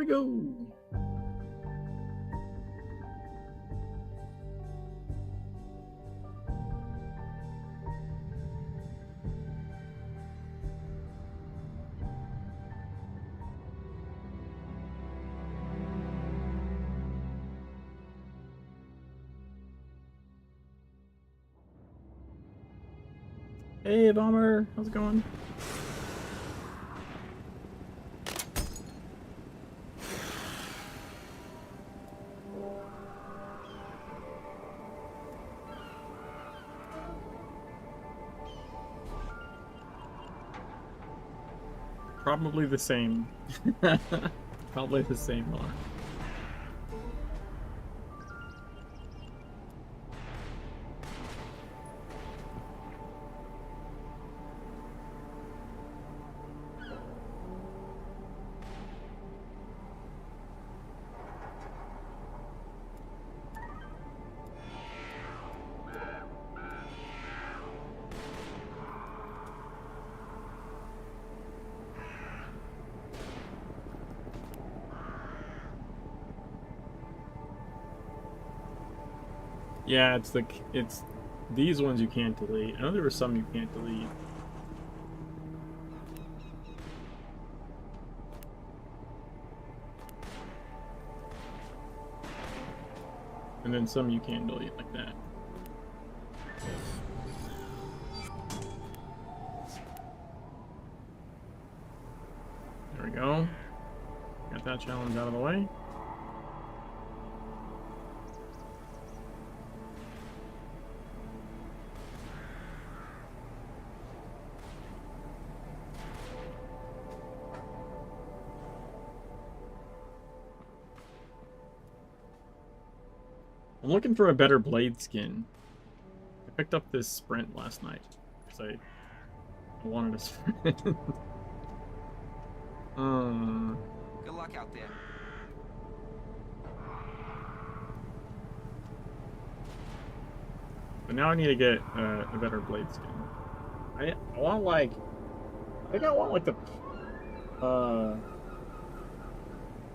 we go. Hey, Bomber, how's it going? Probably the same. Probably the same one. Yeah, it's these ones you can't delete. I know there were some you can't delete. And then some you can't delete like that. There we go. Got that challenge out of the way. I'm looking for a better blade skin. I picked up this sprint last night because I wanted a sprint. Good luck out there. But now I need to get a better blade skin. I want like, I think I want like the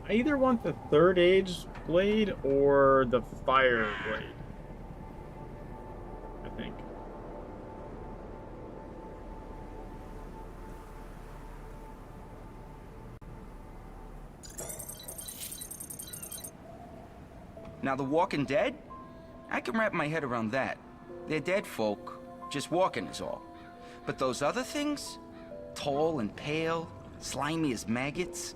I either want the third age blade or the fire blade. I think. Now the Walking Dead? I can wrap my head around that. They're dead folk, just walking is all. But those other things? Tall and pale, slimy as maggots?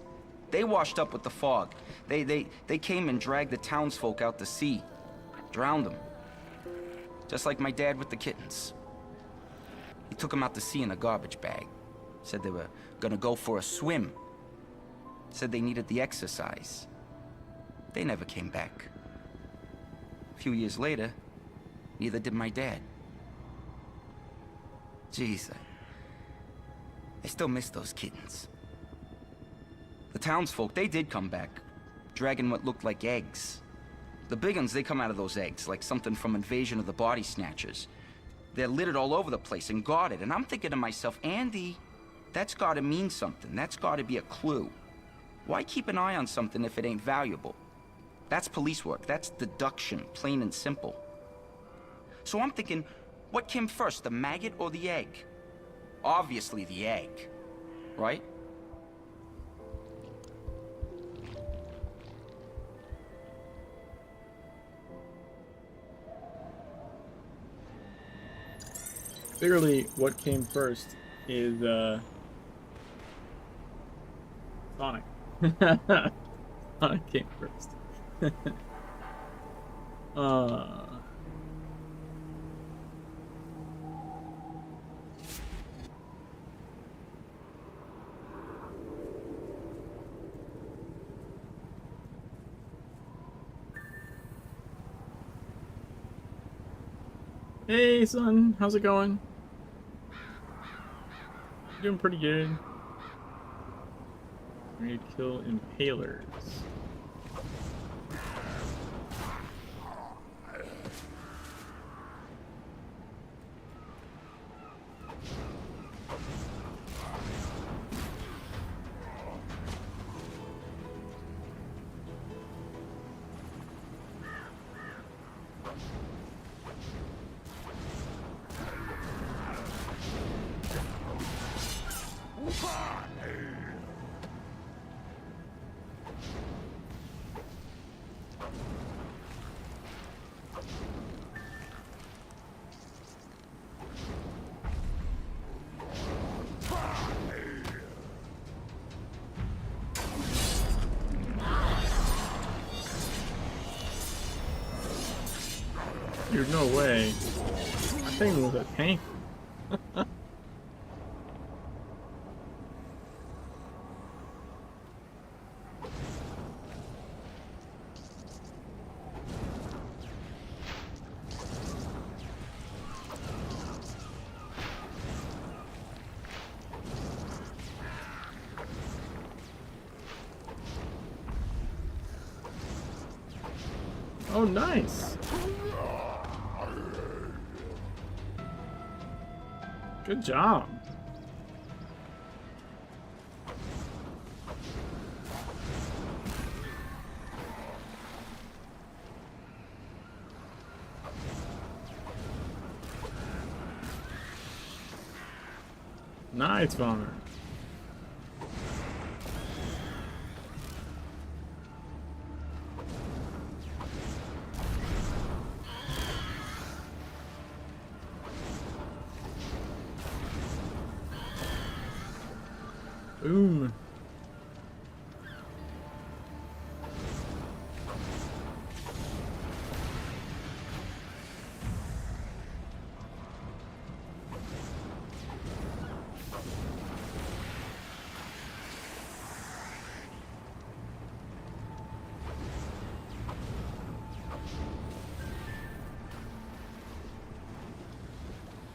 They washed up with the fog. They came and dragged the townsfolk out to sea. Drowned them. Just like my dad with the kittens. He took them out to sea in a garbage bag. Said they were gonna go for a swim. Said they needed the exercise. They never came back. A few years later, neither did my dad. Jeez, I still miss those kittens. The townsfolk, they did come back, dragging what looked like eggs. The big uns, they come out of those eggs, like something from Invasion of the Body Snatchers. They're littered all over the place and guarded, and I'm thinking to myself, Andy, that's gotta mean something. That's gotta be a clue. Why keep an eye on something if it ain't valuable? That's police work. That's deduction, plain and simple. So I'm thinking, what came first, the maggot or the egg? Obviously the egg, right? Clearly, what came first is Sonic. Sonic came first. Hey, son, how's it going? Doing pretty good. Ready to kill impalers. Dude, no way. That thing was a tank. Oh, nice. Good job. Nice, Bomber. Boom.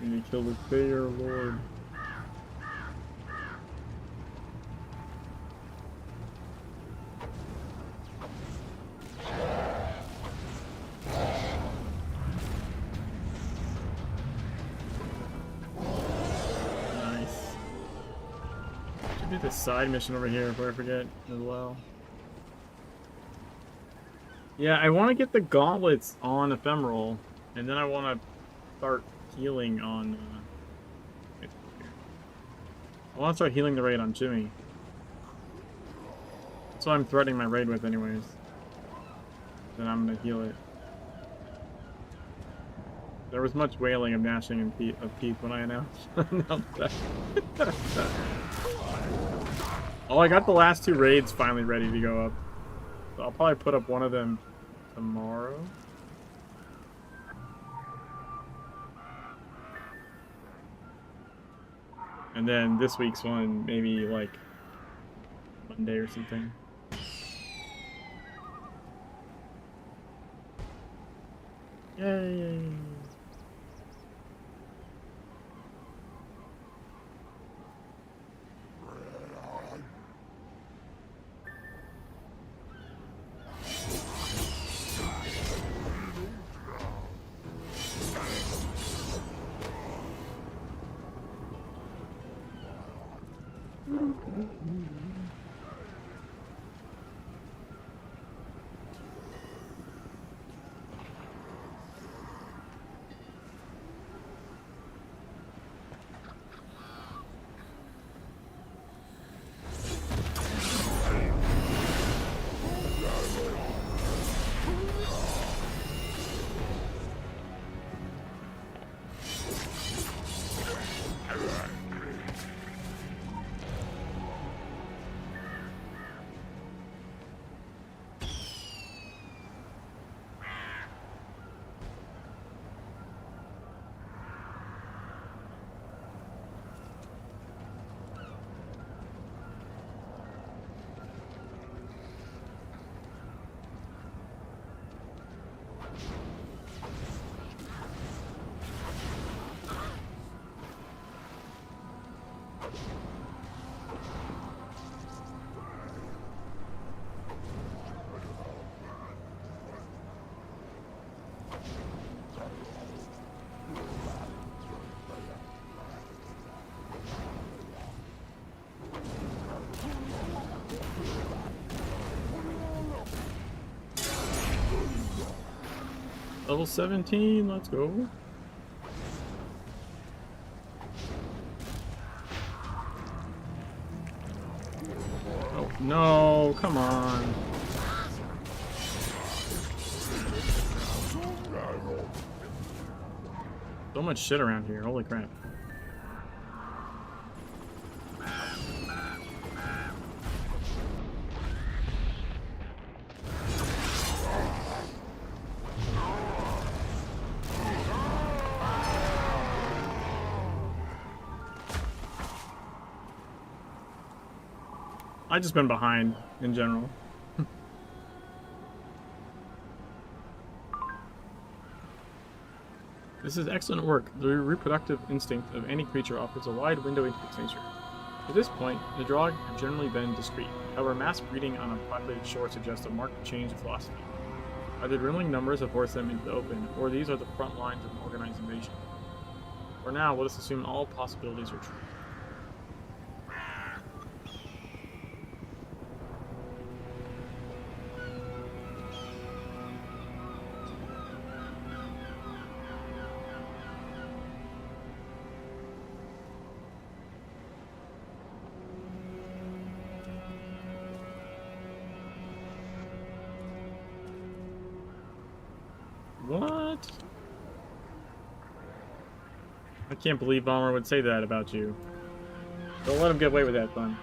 We need to kill this Bayer Lord. Do this side mission over here before I forget as well. Yeah, I want to get the gauntlets on Ephemeral, and then I want to start healing on. I want to start healing the raid on Jimmy. That's what I'm threatening my raid with, anyways. Then I'm gonna heal it. There was much wailing of gnashing of teeth when I announced that. Oh, I got the last 2 raids finally ready to go up. So I'll probably put up one of them tomorrow. And then this week's one, maybe like Monday or something. Yay! Level 17, let's go. Oh, no, come on. So much shit around here, holy crap. I just been behind in general. This is excellent work. The reproductive instinct of any creature offers a wide window into its nature. To this point, the Drog have generally been discreet. However, mass breeding on a populated shore suggests a marked change of philosophy. Either dwindling numbers have forced them into the open, or these are the front lines of an organized invasion. For now, let us assume all possibilities are true. What? I can't believe Bomber would say that about you. Don't let him get away with that, son.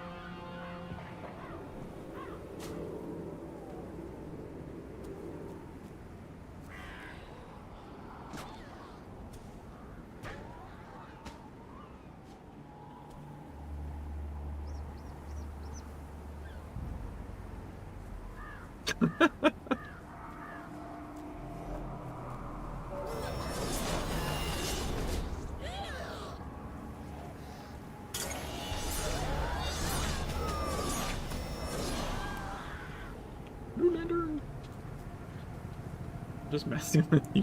Just messing with you.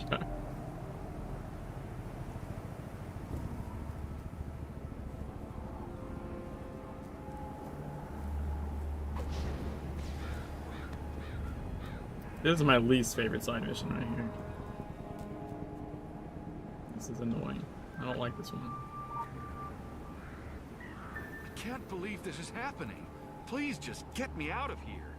This is my least favorite side mission right here. This is annoying. I don't like this one. I can't believe this is happening. Please just get me out of here.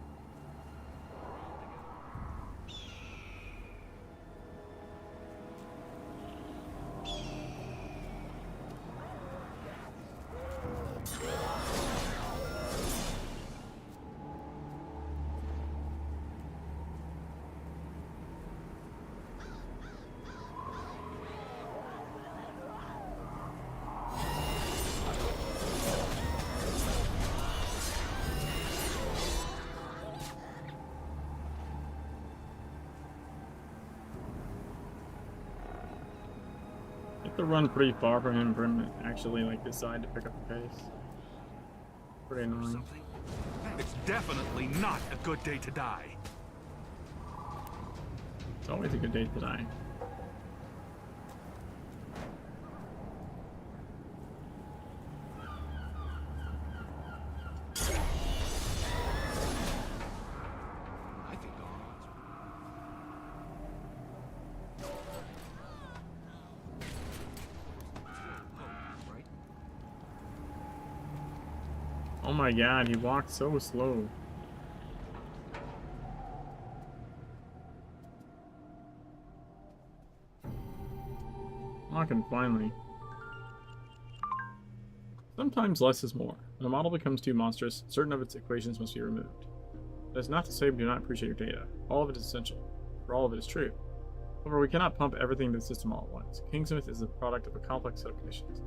have to run pretty far from him for him to actually like decide to pick up the pace. Pretty annoying. It's definitely not a good day to die. It's always a good day to die. Oh my god, he walked so slow. Walking finally. Sometimes less is more. When a model becomes too monstrous, certain of its equations must be removed. That is not to say we do not appreciate your data. All of it is essential, for all of it is true. However, we cannot pump everything into the system all at once. Kingsmith is the product of a complex set of conditions.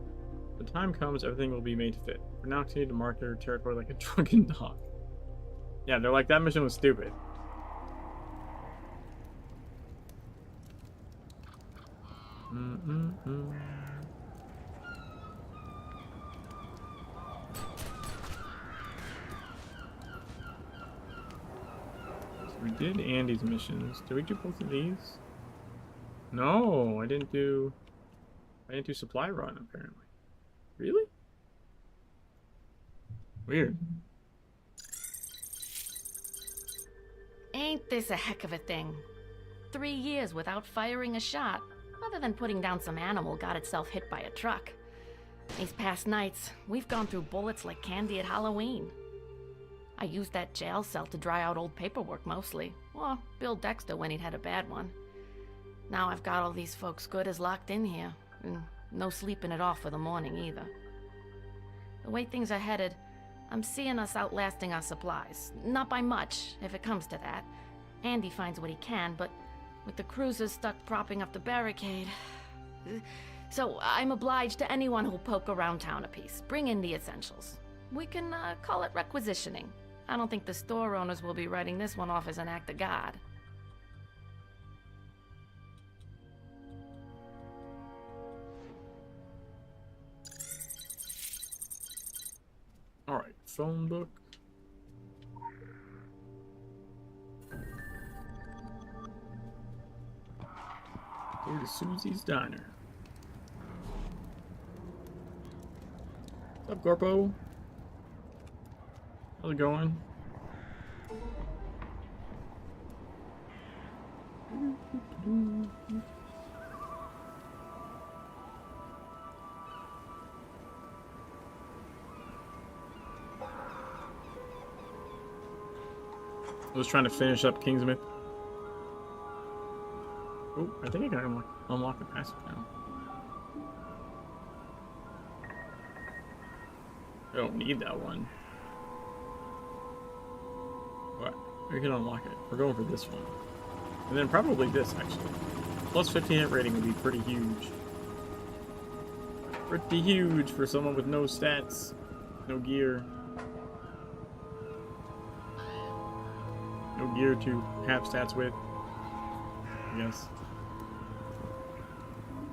When the time comes, everything will be made to fit. For now, continue to mark your territory like a drunken dog. Yeah, they're like, that mission was stupid. So we did Andy's missions. Did we do both of these? No, I didn't do supply run, apparently. Really? Weird. Ain't this a heck of a thing? 3 years without firing a shot, other than putting down some animal got itself hit by a truck. These past nights, we've gone through bullets like candy at Halloween. I used that jail cell to dry out old paperwork mostly, or Bill Dexter when he'd had a bad one. Now I've got all these folks good as locked in here, and no sleeping it off for the morning either. The way things are headed, I'm seeing us outlasting our supplies. Not by much, if it comes to that. Andy finds what he can, but with the cruisers stuck propping up the barricade... So I'm obliged to anyone who'll poke around town a piece. Bring in the essentials. We can call it requisitioning. I don't think the store owners will be writing this one off as an act of God. Alright, phone book. Go to Susie's Diner. What's up, Corpo? How's it going? I was trying to finish up Kingsmith. Oh, I think I can unlock the passive now. I don't need that one. What? We can unlock it. We're going for this one. And then probably this, actually. Plus 15 hit rating would be pretty huge. Pretty huge for someone with no stats. No gear. No gear to have stats with. I guess.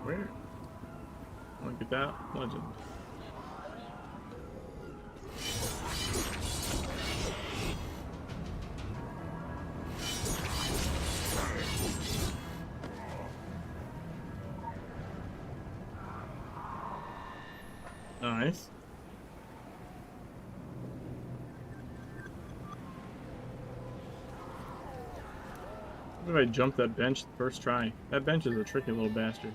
Where? I want to get that legend. Nice. What if I jump that bench the first try? That bench is a tricky little bastard.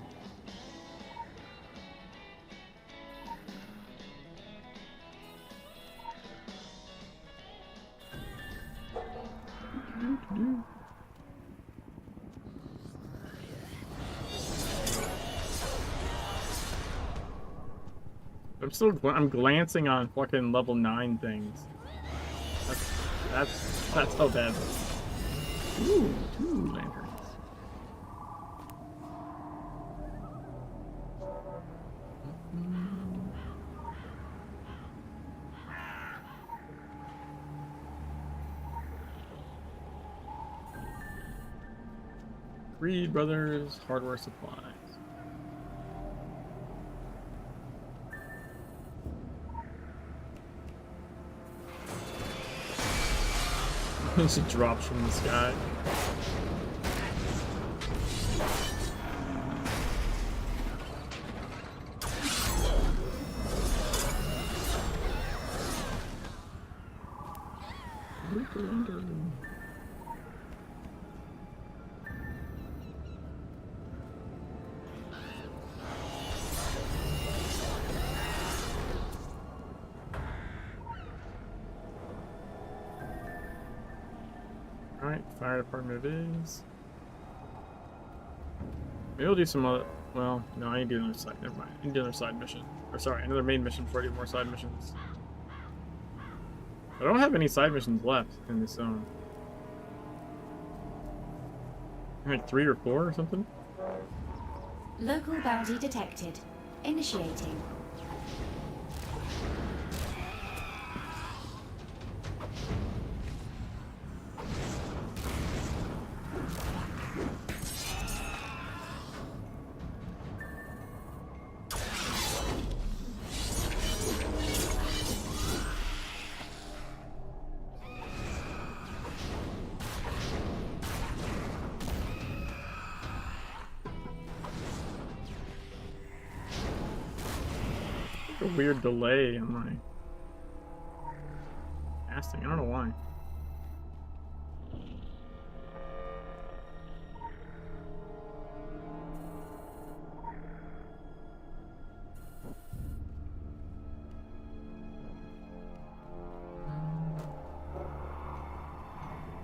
I'm glancing on fucking level 9 things. That's how bad. Ooh, 2 lanterns. Reed Brothers Hardware Supplies. It just drops from the sky. Alright, fire department it is. Maybe we'll do some other. Well, no, I need to do another side. Never mind. I need to do another side mission. Or, sorry, another main mission before I do more side missions. I don't have any side missions left in this zone. Like 3 or 4 or something? Local bounty detected. Initiating. A weird delay on my casting. I don't know why.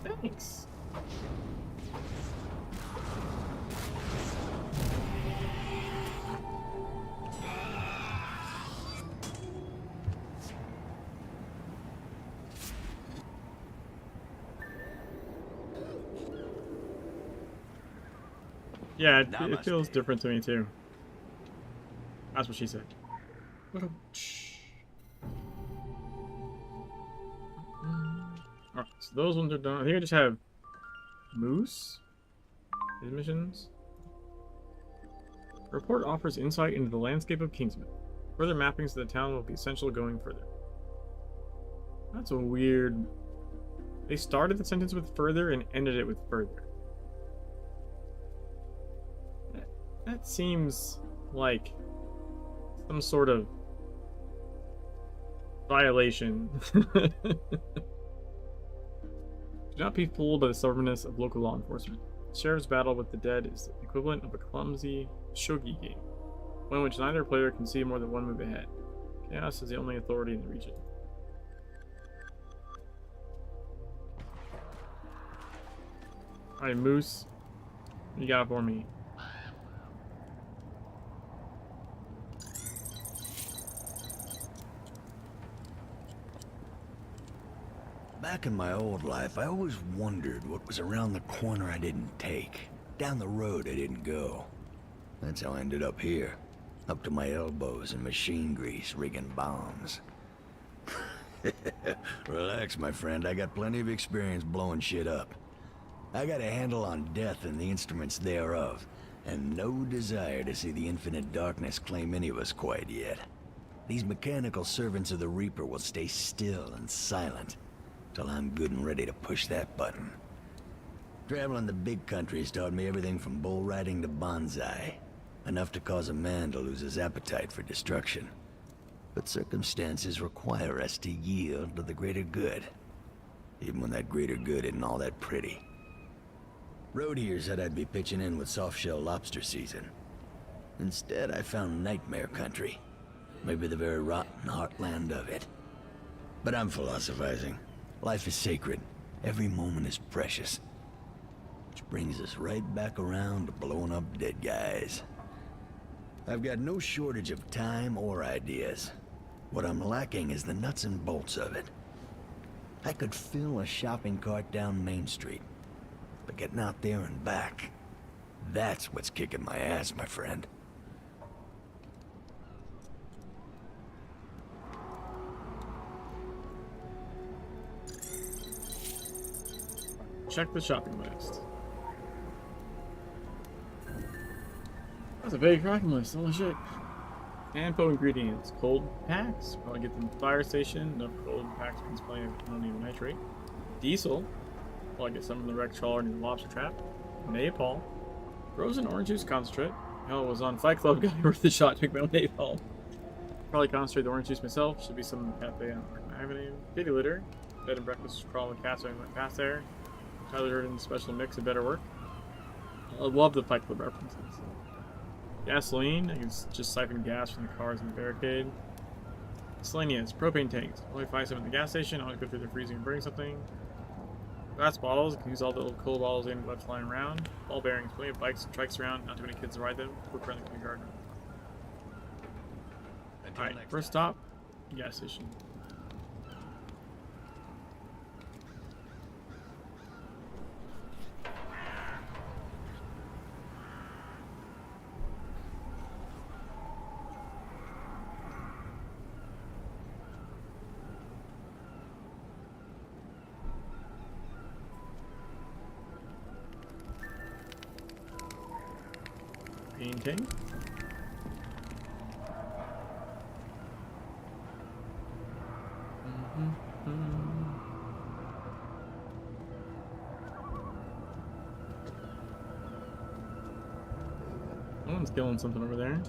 Thanks. Yeah, it feels different to me too. That's what she said. What a Alright, so those ones are done. I think I just have Moose. His missions. The report offers insight into the landscape of Kingsman. Further mappings of the town will be essential going further. That's a weird... They started the sentence with further and ended it with further. That seems like some sort of violation. Do not be fooled by the stubbornness of local law enforcement. The sheriff's battle with the dead is the equivalent of a clumsy shogi game, one in which neither player can see more than one move ahead. Chaos is the only authority in the region. Alright, Moose. What you got for me? Back in my old life, I always wondered what was around the corner I didn't take, down the road I didn't go. That's how I ended up here, up to my elbows in machine grease, rigging bombs. Relax, my friend, I got plenty of experience blowing shit up. I got a handle on death and the instruments thereof, and no desire to see the infinite darkness claim any of us quite yet. These mechanical servants of the Reaper will stay still and silent till I'm good and ready to push that button. Traveling the big country's taught me everything from bull riding to bonsai, enough to cause a man to lose his appetite for destruction. But circumstances require us to yield to the greater good, even when that greater good isn't all that pretty. Road here said I'd be pitching in with soft-shell lobster season. Instead, I found nightmare country, maybe the very rotten heartland of it. But I'm philosophizing. Life is sacred. Every moment is precious. Which brings us right back around to blowing up dead guys. I've got no shortage of time or ideas. What I'm lacking is the nuts and bolts of it. I could fill a shopping cart down Main Street, but getting out there and back, that's what's kicking my ass, my friend. Check the shopping list. That's a big shopping list, holy shit. Info ingredients. Cold packs. Probably get them at the fire station. Enough cold packs means plenty of ammonium nitrate. Diesel. Probably get some from the wrecked trawler near the lobster trap. Napalm. Frozen orange juice concentrate. Hell, it was on Fight Club. Got me worth the shot to make my own napalm. Probably concentrate the orange juice myself. Should be some in the cafe on Markham Avenue. Kitty litter. Bed and breakfast. Crawling with cats when I went past there. Tyler Durden's special mix of better work. I love the Fight Club references. Gasoline. I can just siphon gas from the cars in the barricade. Miscellaneous. Propane tanks. Only find some at the gas station. Always go through the freezing and burning something. Glass bottles. Can use all the little cool bottles in left lying around. Ball bearings. Plenty of bikes and trikes around. Not too many kids to ride them. Quick run the kindergarten. Alright, first stop. Gas station. Painting. Someone's killing something over there.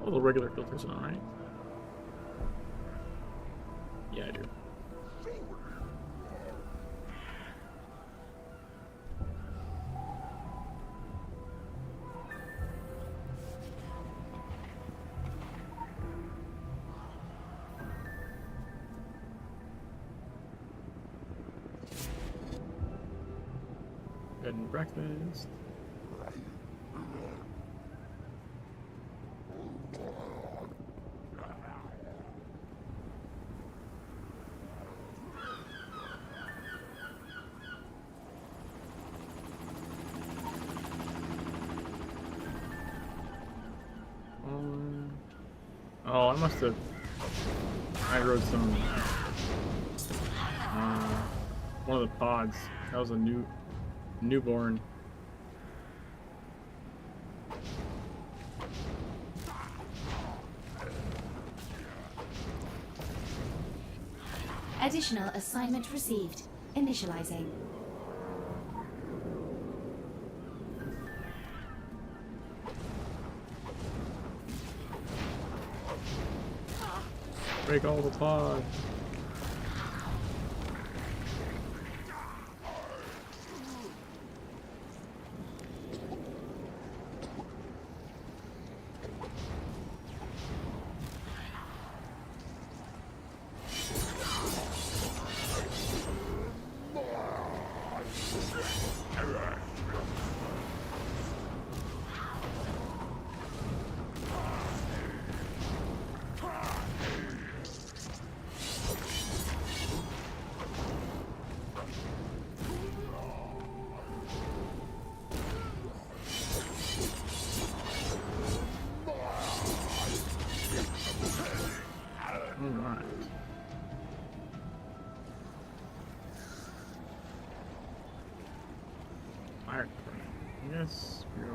All the regular filters on, right? Yeah, I do. Bed and breakfast. Oh, I must have aggroed some one of the pods. That was a newborn. Additional assignment received. Initializing. Break all the pods. Alright. Fire crane. Yes, go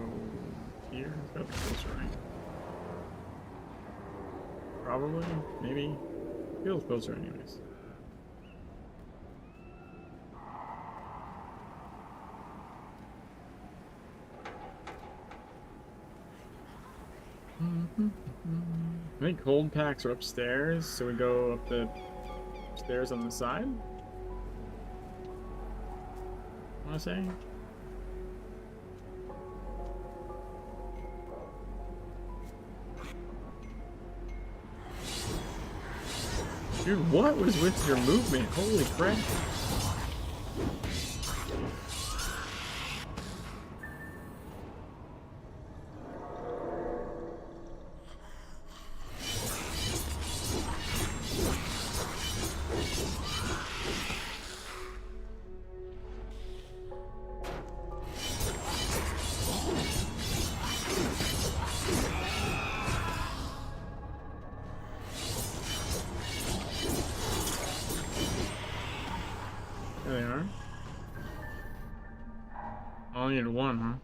here. It's got to be closer, right? Probably, maybe. Feels closer anyways. I think cold packs are upstairs, so we go up the stairs on the side. I want to say. Dude, what was with your movement? Holy crap. There they are. I only need one, huh?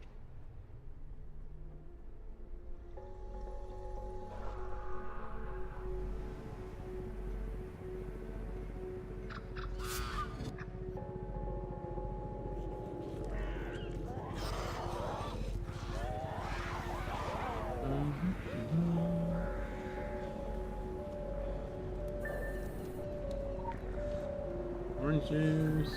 Orange juice.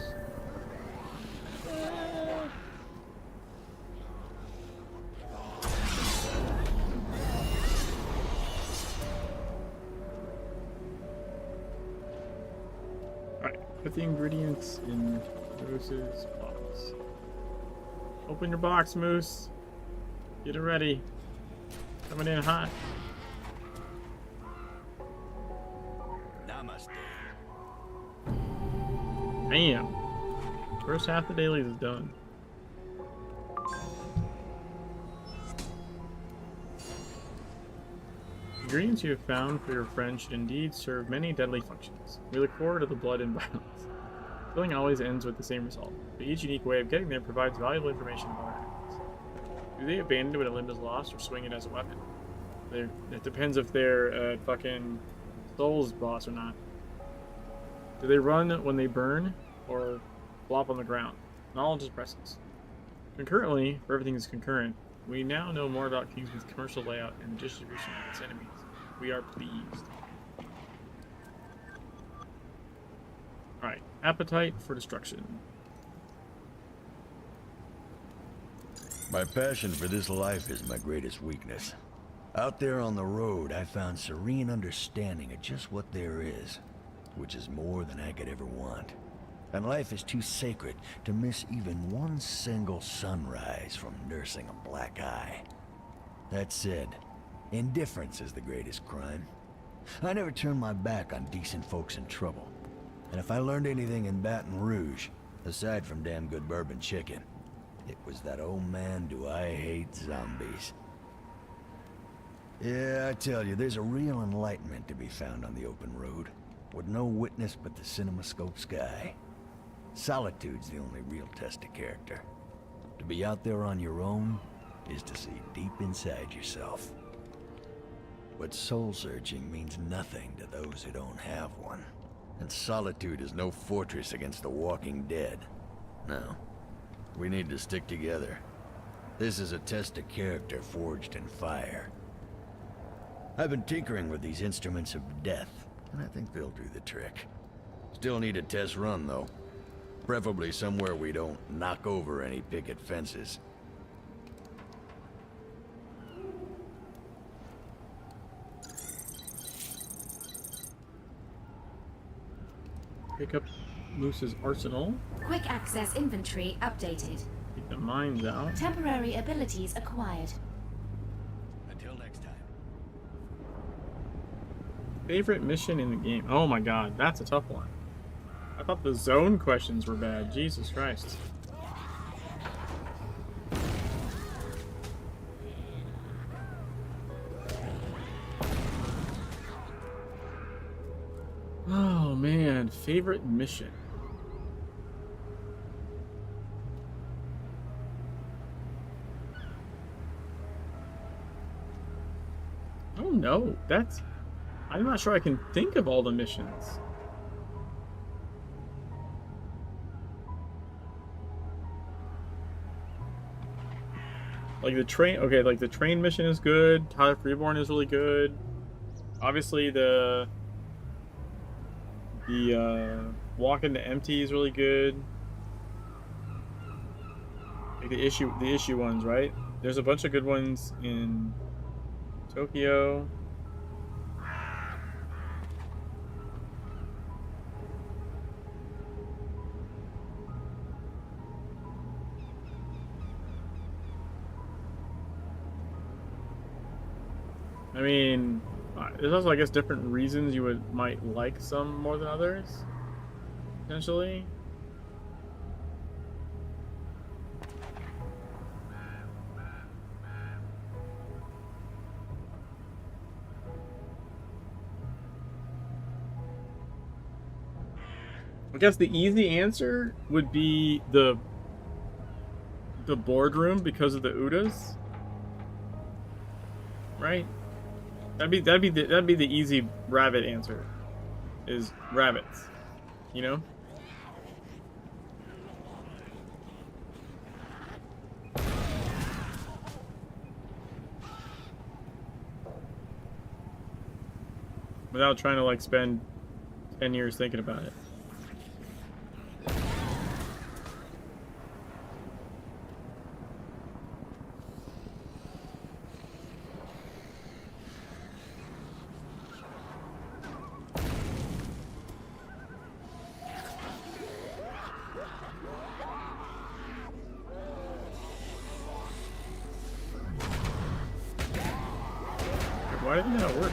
Alright, put the ingredients in Moose's box. Open your box, Moose. Get it ready. Coming in hot. Namaste. Damn. First half of the dailies is done. Ingredients you have found for your friend should indeed serve many deadly functions. We look forward to the blood and violence. Killing always ends with the same result, but each unique way of getting there provides valuable information about our actions. Do they abandon it when a limb is lost or swing it as a weapon? It depends if they're fucking Souls boss or not. Do they run when they burn or flop on the ground? Knowledge is precious. Concurrently, for everything is concurrent, we now know more about Kingsman's commercial layout and the distribution of its enemies. We are pleased. Alright, appetite for destruction. My passion for this life is my greatest weakness. Out there on the road, I found serene understanding of just what there is, which is more than I could ever want. And life is too sacred to miss even one single sunrise from nursing a black eye. That said, indifference is the greatest crime. I never turn my back on decent folks in trouble. And if I learned anything in Baton Rouge, aside from damn good bourbon chicken, it was that, oh man, do I hate zombies. Yeah, I tell you, there's a real enlightenment to be found on the open road, with no witness but the cinemascope sky. Solitude's the only real test of character. To be out there on your own is to see deep inside yourself. But soul-searching means nothing to those who don't have one. And solitude is no fortress against the walking dead. No. We need to stick together. This is a test of character forged in fire. I've been tinkering with these instruments of death, and I think they'll do the trick. Still need a test run, though. Preferably somewhere we don't knock over any picket fences. Pick up Moose's arsenal. Quick access inventory updated. Keep the mines out. Temporary abilities acquired. Until next time. Favorite mission in the game? Oh my god, that's a tough one. I thought the zone questions were bad. Jesus Christ. Oh man, favorite mission. Oh no, that's... I'm not sure I can think of all the missions. Like the train, okay, like the train mission is good. Tyler Freeborn is really good. Obviously the walk into empty is really good. Like the issue ones, right? There's a bunch of good ones in Tokyo. I mean, there's also, I guess, different reasons you might like some more than others, potentially. I guess the easy answer would be the boardroom because of the Udas, right? That'd be the easy rabbit answer, is rabbits, you know? Without trying to like spend 10 years thinking about it. Why didn't that work?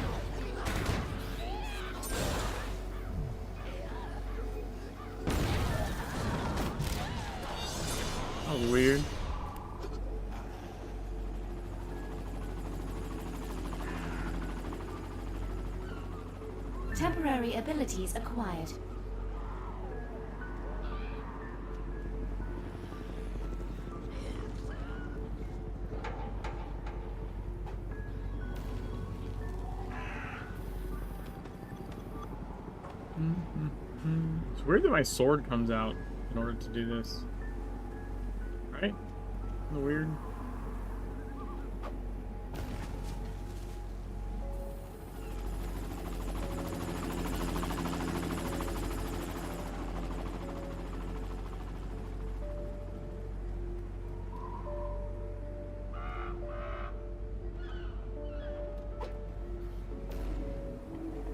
Oh, weird. Temporary abilities acquired. It's weird that my sword comes out in order to do this. Right? Isn't it weird?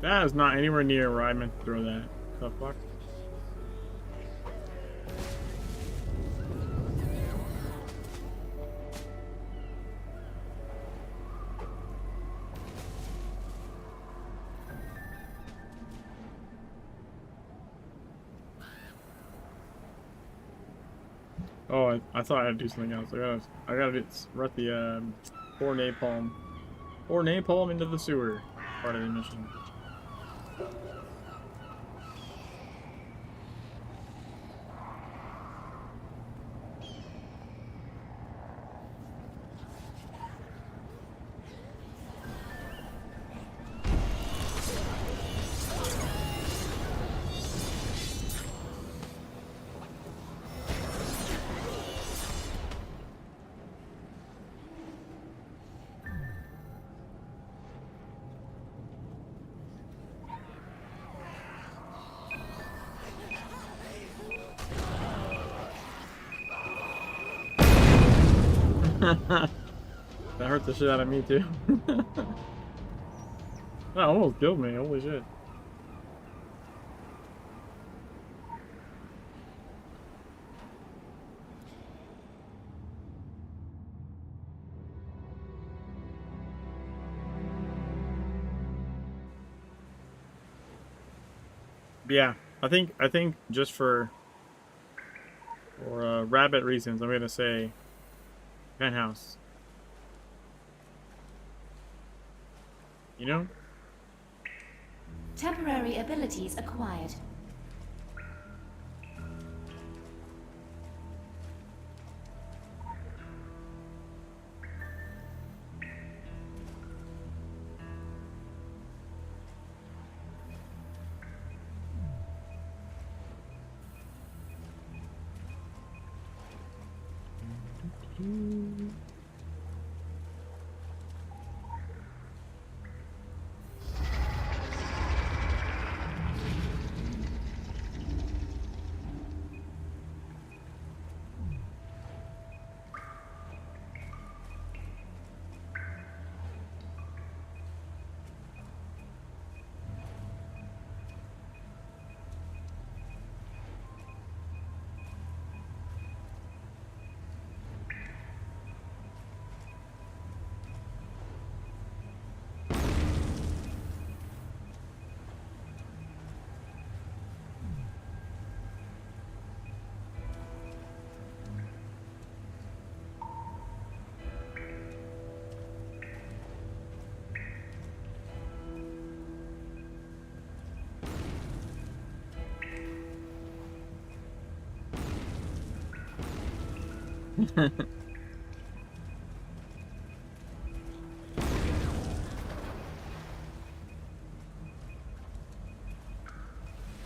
That is not anywhere near where I meant to throw that. The fuck? Oh, I thought I had to do something else. I gotta rut the 4 napalm Or napalm into the sewer. Part of the mission. That hurt the shit out of me too. That almost killed me, holy shit. Yeah, I think just for rabbit reasons, I'm gonna say penthouse. You know? Temporary abilities acquired.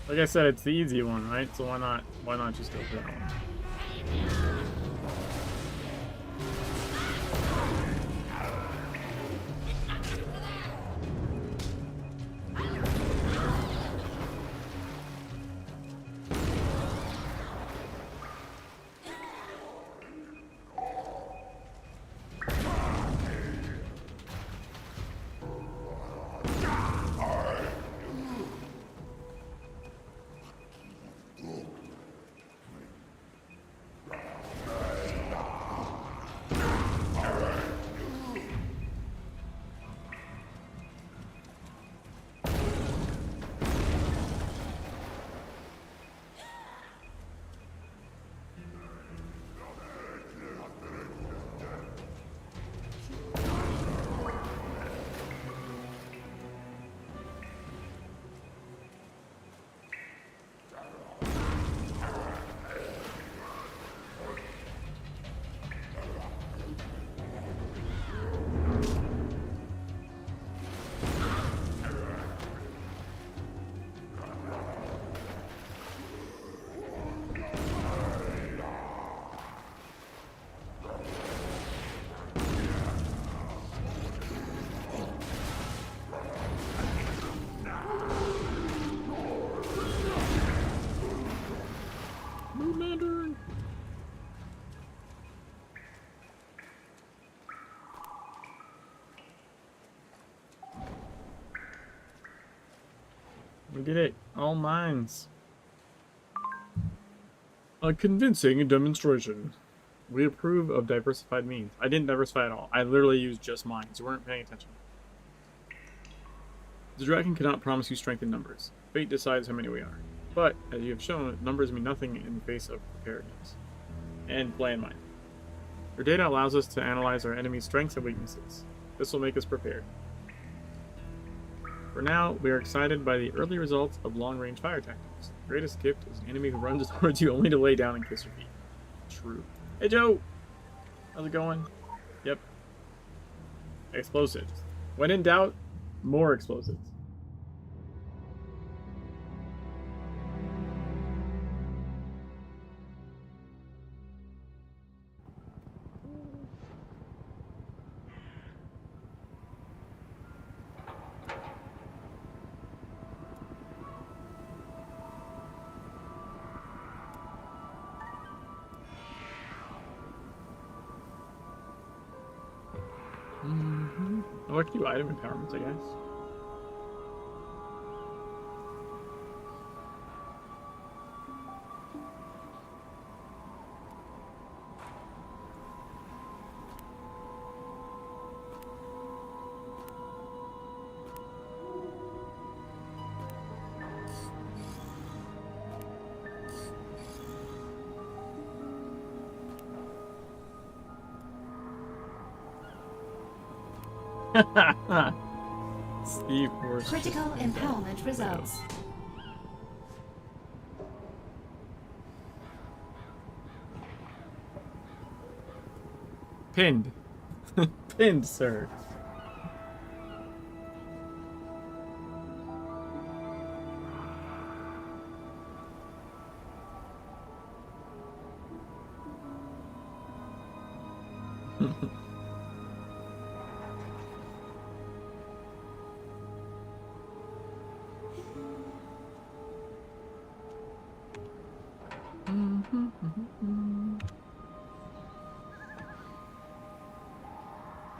Like I said, it's the easy one, right? So why not just go for that one? We did it. All mines. A convincing demonstration. We approve of diversified means. I didn't diversify at all. I literally used just mines. You weren't paying attention. The dragon cannot promise you strength in numbers. Fate decides how many we are. But, as you have shown, numbers mean nothing in the face of preparedness. And plan mind. Your data allows us to analyze our enemy's strengths and weaknesses. This will make us prepared. For now, we are excited by the early results of long-range fire tactics. The greatest gift is an enemy who runs towards you only to lay down and kiss your feet. True. Hey, Joe! How's it going? Yep. Explosives. When in doubt, more explosives. Oh, I can do item empowerments, I guess. Steve Horse. Critical empowerment results. Pinned. Pinned, sir.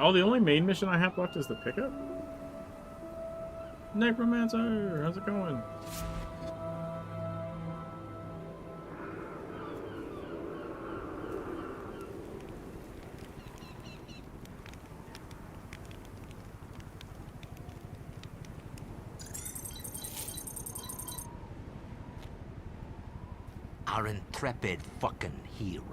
Oh, the only main mission I have left is the pickup? Necromancer, how's it going? Our intrepid fucking hero.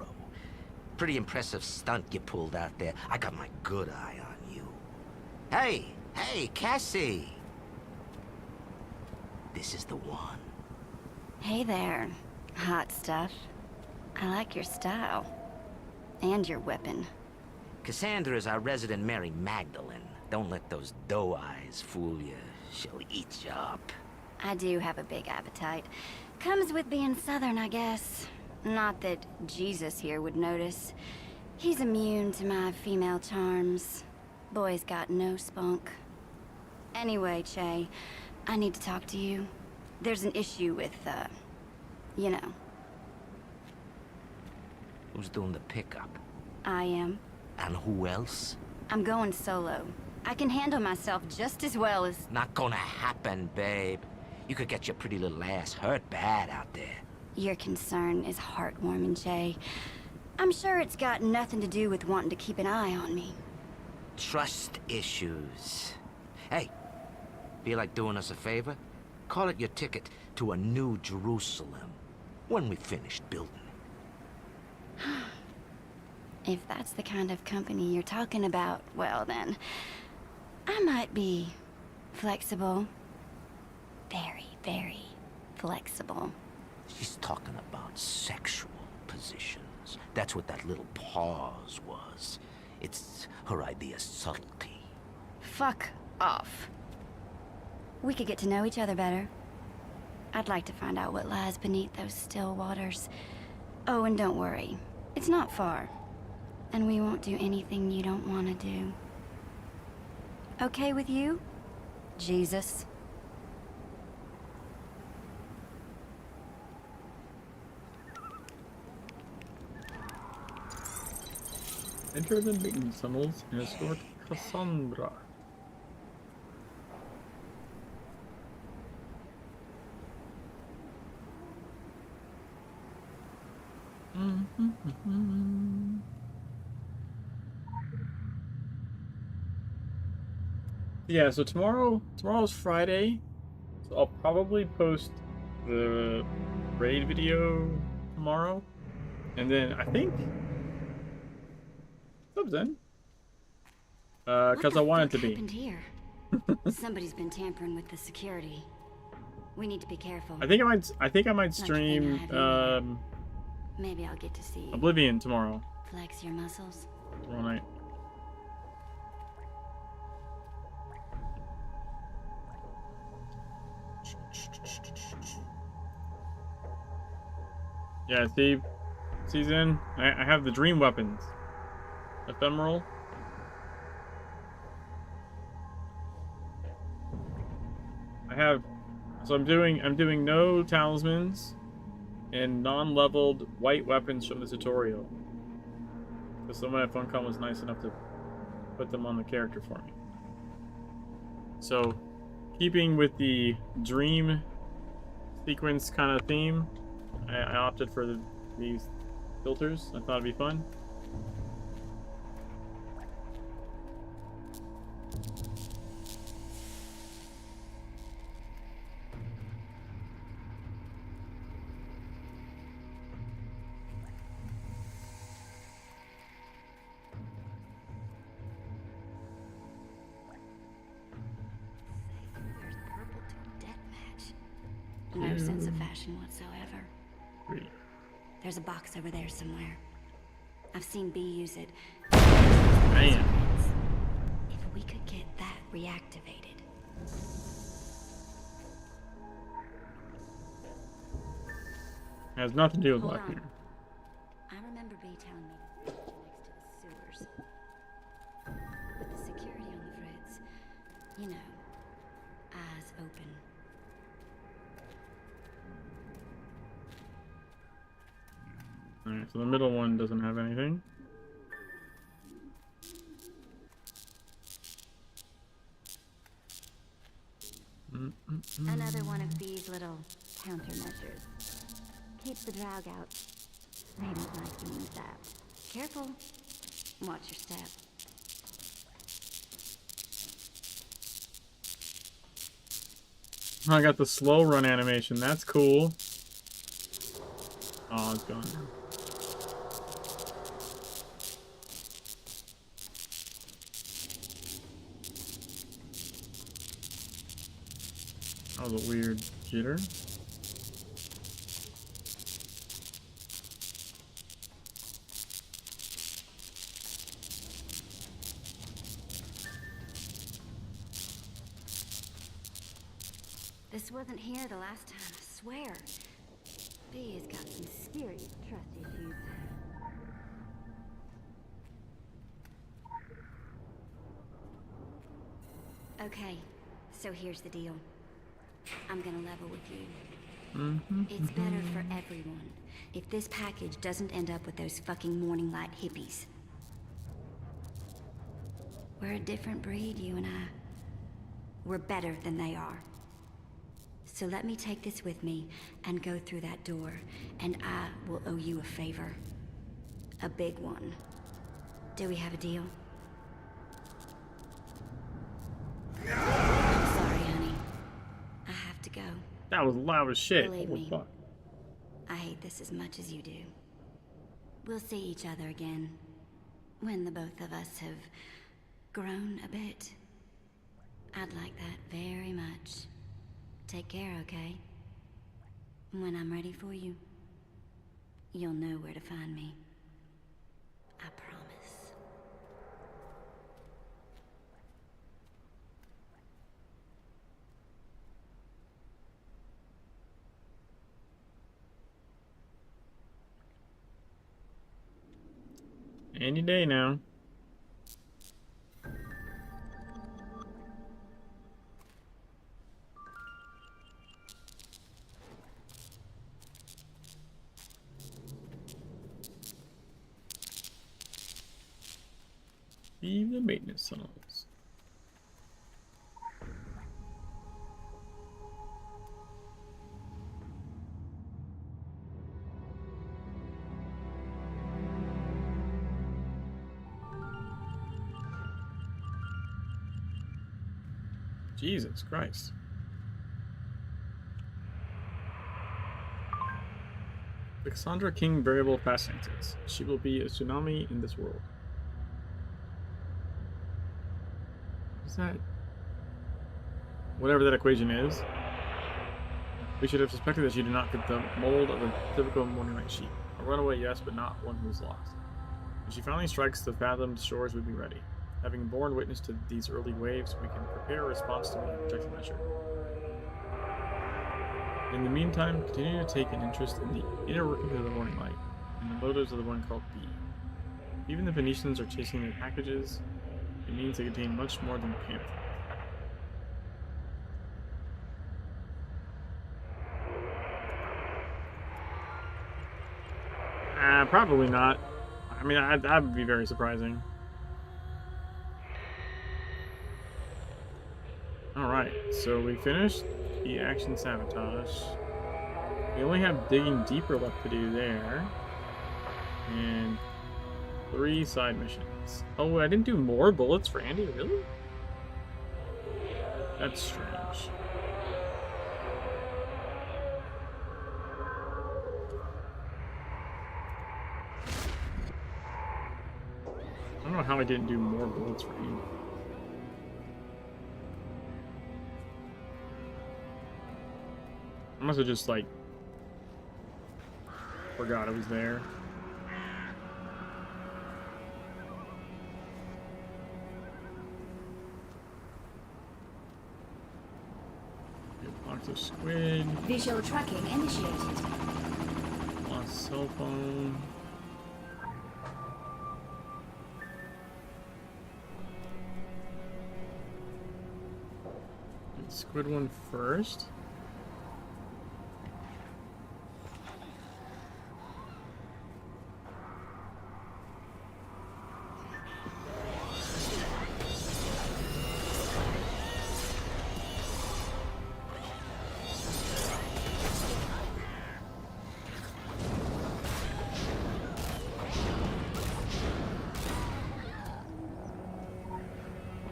Pretty impressive stunt you pulled out there. I got my good eye on you. Hey, Cassie! This is the one. Hey there, hot stuff. I like your style. And your weapon. Cassandra is our resident Mary Magdalene. Don't let those doe eyes fool you. She'll eat you up. I do have a big appetite. Comes with being Southern, I guess. Not that Jesus here would notice. He's immune to my female charms. Boy's got no spunk. Anyway, Che, I need to talk to you. There's an issue with, you know. Who's doing the pickup? I am. And who else? I'm going solo. I can handle myself just as well as... Not gonna happen, babe. You could get your pretty little ass hurt bad out there. Your concern is heartwarming, Jay. I'm sure it's got nothing to do with wanting to keep an eye on me. Trust issues. Hey, feel like doing us a favor? Call it your ticket to a new Jerusalem when we finished building it. If that's the kind of company you're talking about, well then, I might be flexible. Very, very flexible. She's talking about sexual positions. That's what that little pause was. It's her idea of subtlety. Fuck off. We could get to know each other better. I'd like to find out what lies beneath those still waters. Oh, and don't worry. It's not far. And we won't do anything you don't want to do. Okay with you, Jesus? Enter the maiden tunnels and escort Cassandra. Yeah, so tomorrow's Friday, so I'll probably post the raid video tomorrow, and then I think subs in. Because I want it to What be. happened here? Somebody's been tampering with the security. We need to be careful. I think I might stream Maybe I'll get to see you. Oblivion tomorrow. Flex your muscles. Tomorrow night. Yeah, see, season. I have the dream weapons. Ephemeral. So I'm doing no talismans and non-leveled white weapons from the tutorial. Because someone at Funcom was nice enough to put them on the character for me. So, keeping with the dream sequence kind of theme, I opted for these filters. I thought it'd be fun. Wears purple to death match. No sense of fashion whatsoever. 3. There's a box over there somewhere. I've seen B use it. Man. If we could get that reactivated. Has nothing to do with Hold Blackbeard. on. I remember B telling me next to the sewers. With the security on the fritz. You know, eyes open. Alright, so the middle one doesn't have anything. Another one of B's little countermeasures. Keeps the drag out. They don't like being zapped. Careful. Watch your step. I got the slow run animation. That's cool. Oh, it's gone now. That was a weird jitter. This wasn't here the last time, I swear. B has got some serious trust issues. Okay, so here's the deal. I'm gonna level with you. It's better for everyone if this package doesn't end up with those fucking morning light hippies. We're a different breed, you and I. We're better than they are. So let me take this with me and go through that door, and I will owe you a favor. A big one. Do we have a deal? I'm sorry, honey. I have to go. That was loud as shit. Believe Holy me. fuck. I hate this as much as you do. We'll see each other again. When the both of us have grown a bit. I'd like that very much. Take care, okay? When I'm ready for you, you'll know where to find me. I promise. Any day now. Leave the maintenance tunnels. Jesus Christ. The Cassandra King variable fascinates us. She will be a tsunami in this world. What's that? Whatever that equation is. We should have suspected that she did not fit the mold of a typical morning light sheep. A runaway, yes, but not one who is lost. When she finally strikes the fathomed shores, we'd be ready. Having borne witness to these early waves, we can prepare a response to a protective measure. In the meantime, continue to take an interest in the inner workings of the morning light and the motives of the one called B. Even the Venetians are chasing their packages. It means they contain much more than pamphlets. Probably not. I mean, that would be very surprising. Alright, so we finished the action sabotage. We only have digging deeper left to do there. And 3 side missions. Oh, I didn't do more bullets for Andy? Really? That's strange. I don't know how I didn't do more bullets for Andy. I must have just, like, forgot it was there. Box of squid. Visual tracking initiated. Lost cell phone. Get squid one first.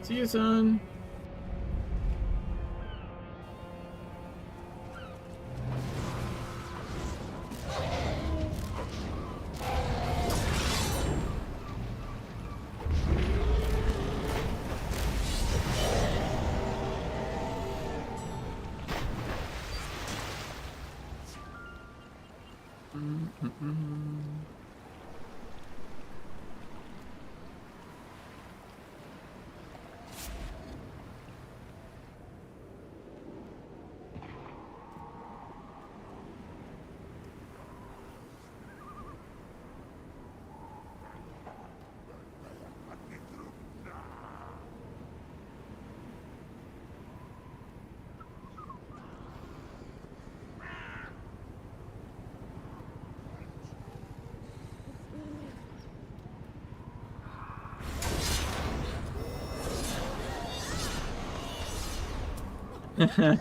See you, son. I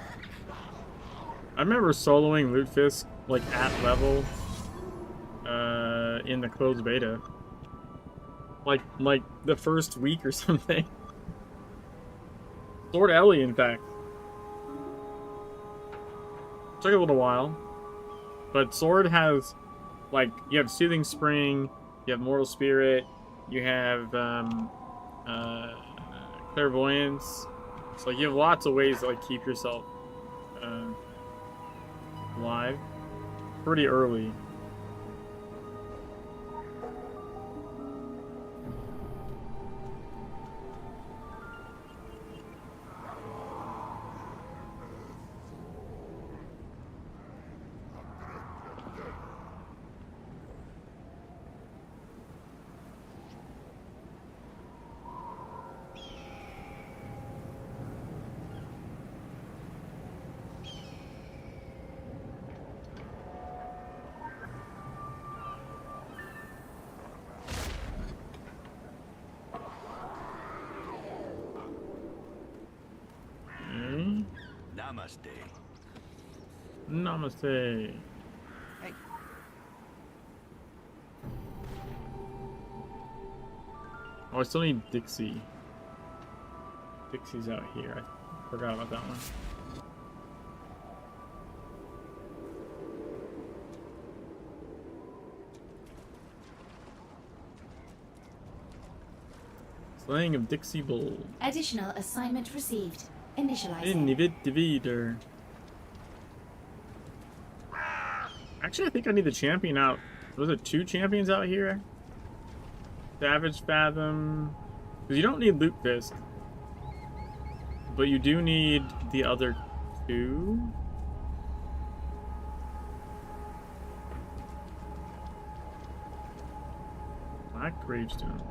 remember soloing Lutefisk like at level in the closed beta. Like the first week or something. Sword Ellie, in fact. Took a little while. But Sword has, like, you have Soothing Spring, you have Mortal Spirit, you have Clairvoyance. So like, you have lots of ways to like keep yourself alive pretty early. Namaste. Namaste. Hey. Oh, I still need Dixie. Dixie's out here. I forgot about that one. Slaying of Dixie Bull. Additional assignment received. Initializing. Inhibitor. Actually, I think I need the champion out. Was it 2 champions out here? Savage Fathom. Because you don't need Loot Fist. But you do need the other 2. Black Gravestone.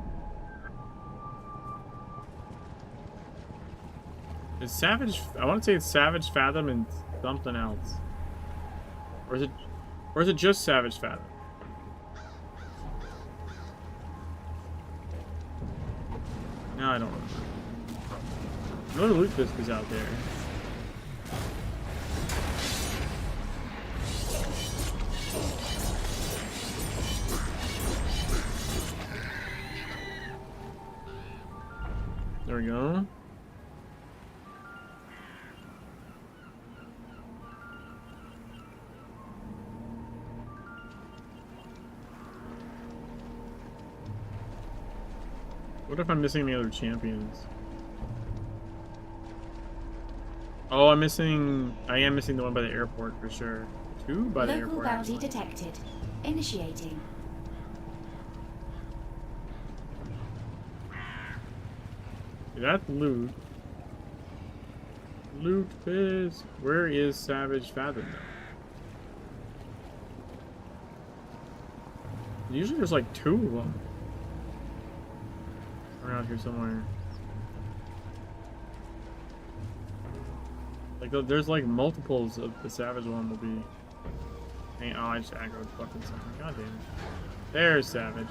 Is Savage... I want to say it's Savage Fathom and something else. Or is it just Savage Fathom? No, I don't remember. Another Loot Fist is out there. There we go. What if I'm missing any other champions? Oh, I am missing the one by the airport for sure. 2 by the Local airport. bounty Actually. detected. Initiating. That's loot. Loot Fist. Where is Savage Fathom though? Usually there's like 2 of them. Around here somewhere. Like there's like multiples of the Savage one will be. Hey, oh, I just aggroed fucking something. God damn it. There's Savage.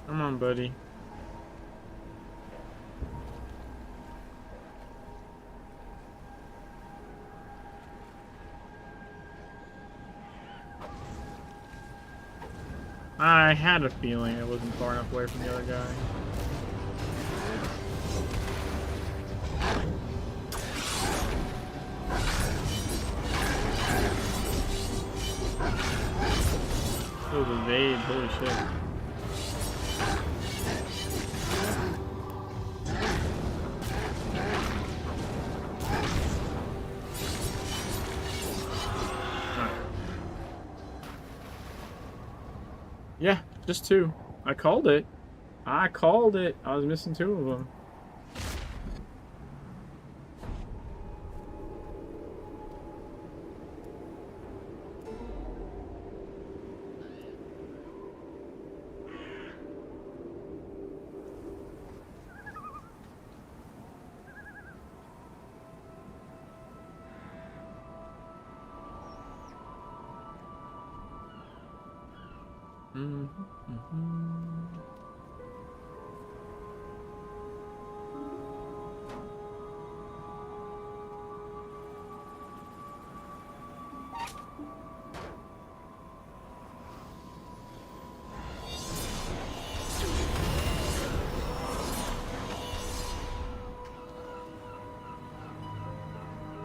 Come on, buddy. I had a feeling it wasn't far enough away from the other guy. Those evades, holy shit. Yeah, just 2. I called it. I called it. I was missing 2 of them.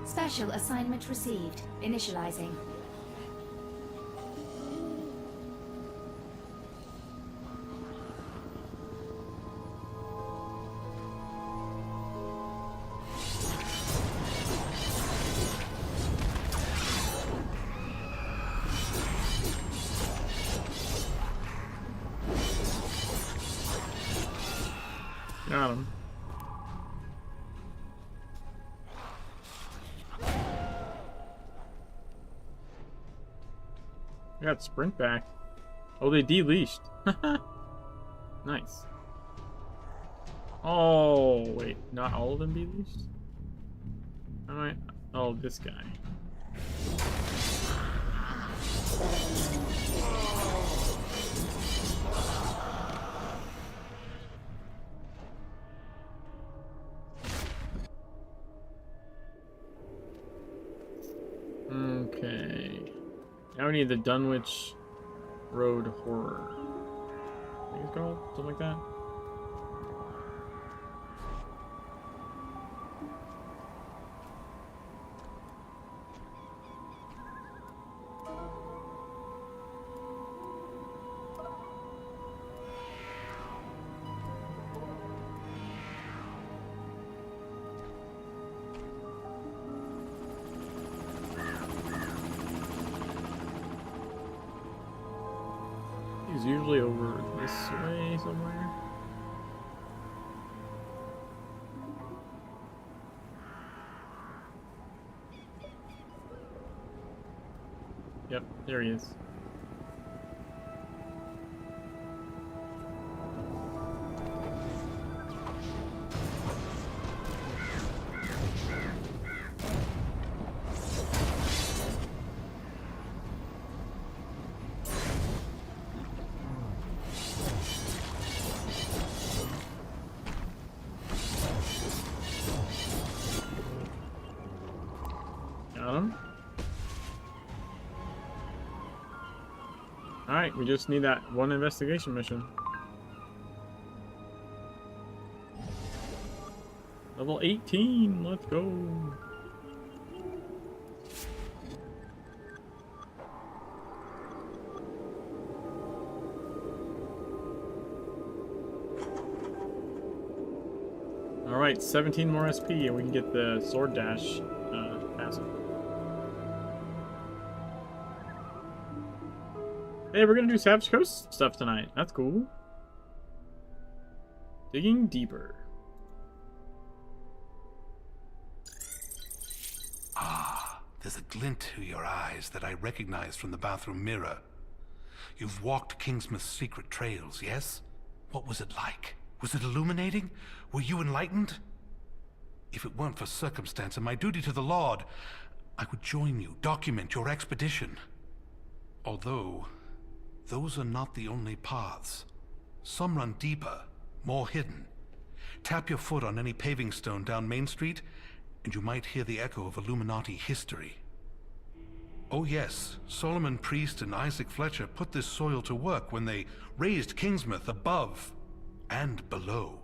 Special assignment received. Initializing. Got him. I got sprint back. Oh, they de-leashed. Nice. Oh, wait. Not all of them de-leashed? Alright. Oh, this guy. Now we need the Dunwich Road Horror. I think it's called something like that. He's usually over this way somewhere. Yep, there he is. Got him. Alright, we just need that one investigation mission. Level 18, let's go. Alright, 17 more SP and we can get the sword dash passive. Hey, we're gonna do Savage Coast stuff tonight. That's cool. Digging deeper. Ah, there's a glint to your eyes that I recognize from the bathroom mirror. You've walked Kingsmouth's secret trails, yes? What was it like? Was it illuminating? Were you enlightened? If it weren't for circumstance and my duty to the Lord, I would join you, document your expedition. Although, those are not the only paths. Some run deeper, more hidden. Tap your foot on any paving stone down Main Street, and you might hear the echo of Illuminati history. Oh yes, Solomon Priest and Isaac Fletcher put this soil to work when they raised Kingsmouth above and below.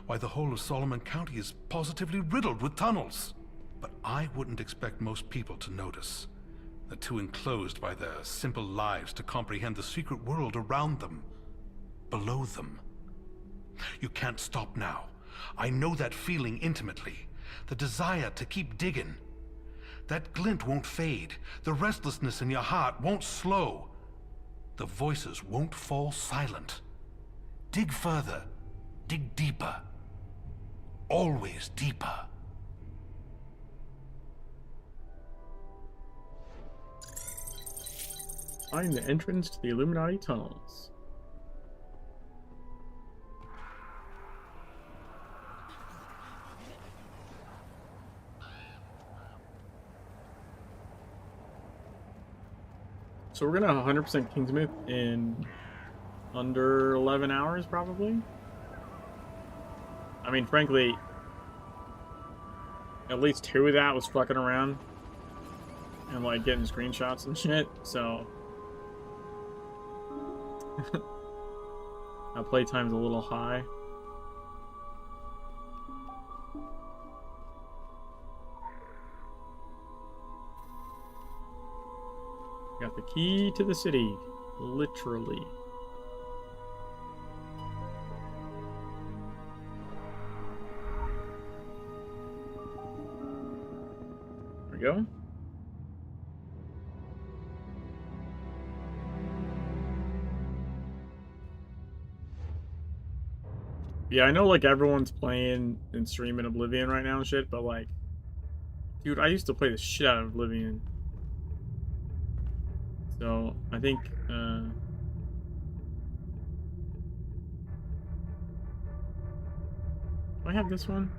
Why, the whole of Solomon County is positively riddled with tunnels. But I wouldn't expect most people to notice. They're too enclosed by their simple lives to comprehend the secret world around them, below them. You can't stop now. I know that feeling intimately. The desire to keep digging. That glint won't fade. The restlessness in your heart won't slow. The voices won't fall silent. Dig further. Dig deeper. Always deeper. Find the entrance to the Illuminati tunnels. So we're gonna 100% Kingsmouth in under 11 hours, probably. I mean, frankly, at least 2 of that was fucking around and like getting screenshots and shit, so our playtime's a little high. Got the key to the city, literally. There we go. Yeah, I know like everyone's playing and streaming Oblivion right now and shit, but like, dude, I used to play the shit out of Oblivion. So, I think, do I have this one?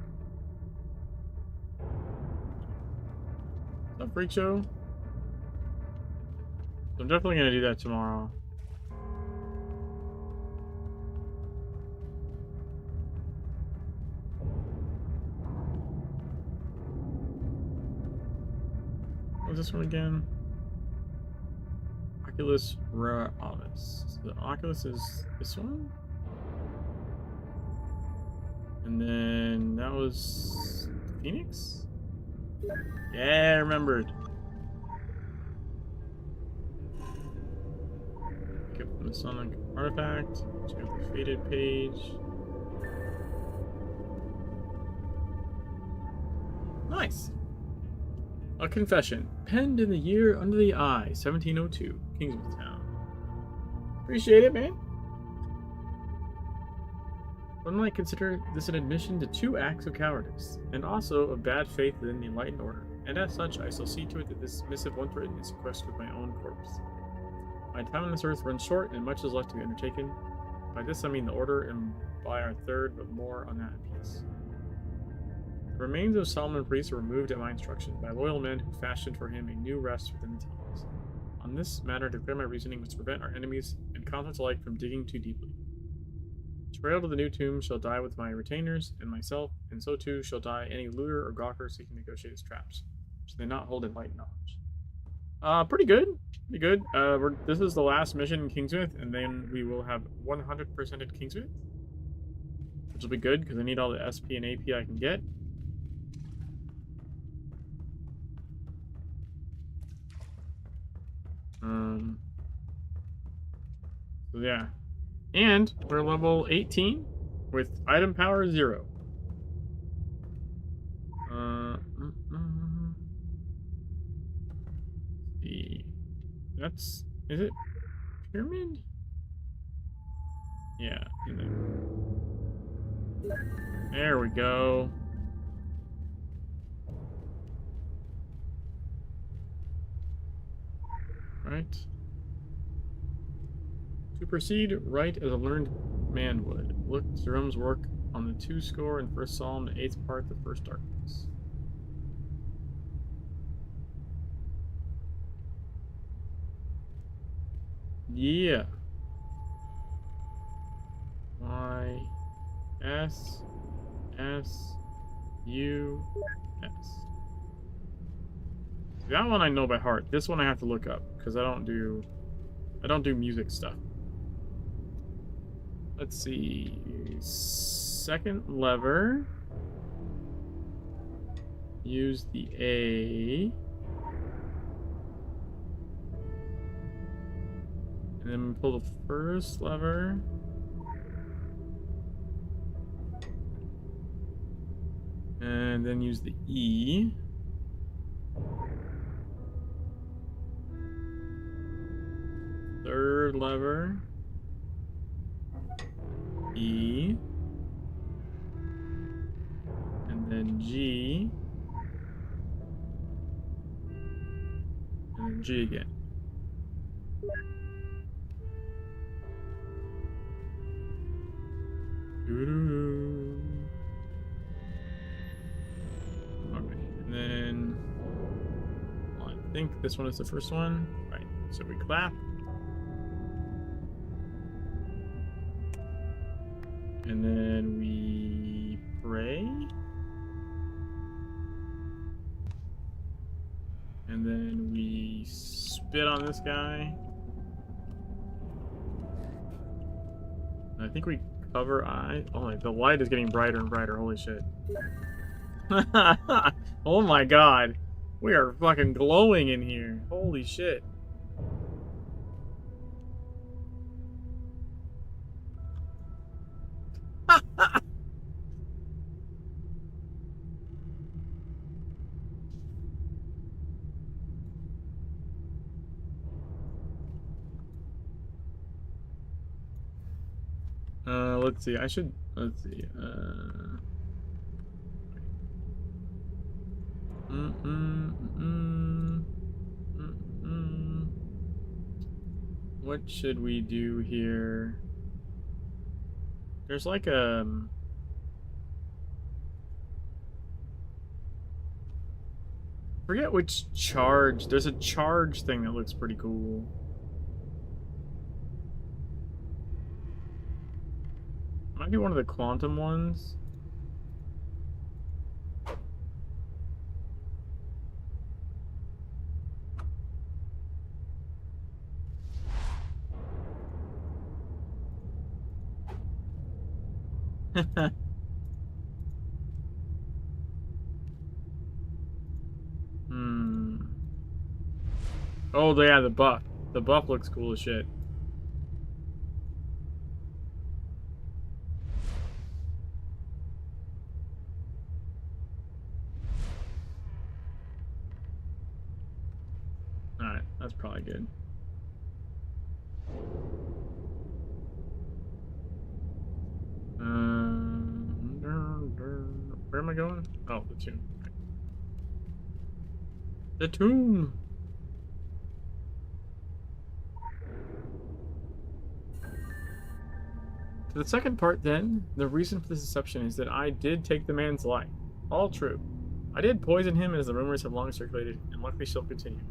Is that Freak Show? I'm definitely gonna do that tomorrow. What was this one again? Oculus Realis. The Oculus is this one? And then that was Phoenix? Yeah, I remembered. Pick up the Sonic artifact. Check out the faded page. Nice. A confession. Penned in the year under the eye, 1702, Kingsmouth Town. Appreciate it, man. One might consider this an admission to 2 acts of cowardice, and also of bad faith within the Enlightened Order, and as such, I shall see to it that this missive once written is sequestered with my own corpse. My time on this earth runs short, and much is left to be undertaken. By this I mean the Order, and by our third, but more on that piece. The remains of Solomon Priest were removed at my instruction by loyal men who fashioned for him a new rest within the tunnels. On this matter, declare my reasoning was to prevent our enemies and confidants alike from digging too deeply. Trail to the new tomb shall die with my retainers and myself, and so too shall die any looter or gawker seeking to negotiate his traps. Should they not hold enlightened knowledge? Pretty good. Pretty good. This is the last mission in Kingsmouth, and then we will have 100%ed Kingsmouth, which will be good because I need all the SP and AP I can get. So yeah. And we're level 18 with item power 0. That's... Is it pyramid? Yeah. There we go. Right. To proceed, write as a learned man would. Look Jerome's work on the 2 score and first psalm, the 8th part, the first darkness. Yeah. Y S S U S. That one I know by heart. This one I have to look up because I don't do music stuff. Let's see. Second lever. Use the A. And then pull the first lever. And then use the E. Third lever. E. And then G. And then G again. Doo-doo-doo. Okay, and then well, I think this one is the first one. Right, so we clap. And then we pray. And then we spit on this guy. I think we cover eye. Oh, the light is getting brighter and brighter. Holy shit. Oh my god. We are fucking glowing in here. Holy shit. Let's see. Let's see. What should we do here? There's like a... forget which charge. There's a charge thing that looks pretty cool. Might be one of the quantum ones. Hmm. Oh, yeah, the buff. The buff looks cool as shit. Alright, that's probably good. Where am I going? Oh, the tomb. Okay. The tomb! To the second part, then, the reason for this deception is that I did take the man's life. All true. I did poison him, as the rumors have long circulated, and luckily still continue.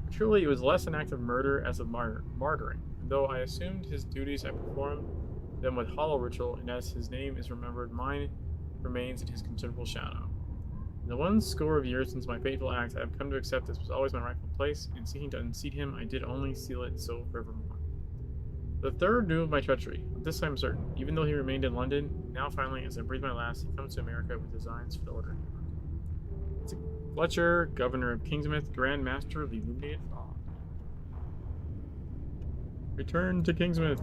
But truly, it was less an act of murder as of martyring, and though I assumed his duties, I performed them with hollow ritual, and as his name is remembered, mine remains in his considerable shadow. In the 1 score of years since my fateful act, I have come to accept this was always my rightful place, and seeking to unseat him, I did only seal it so forevermore. The third knew of my treachery. Of this I am certain. Even though he remained in London, now finally, as I breathe my last, he comes to America with designs for the Order. It's Fletcher, Governor of Kingsmouth, Grand Master of the Illuminated Fog. Return to Kingsmouth.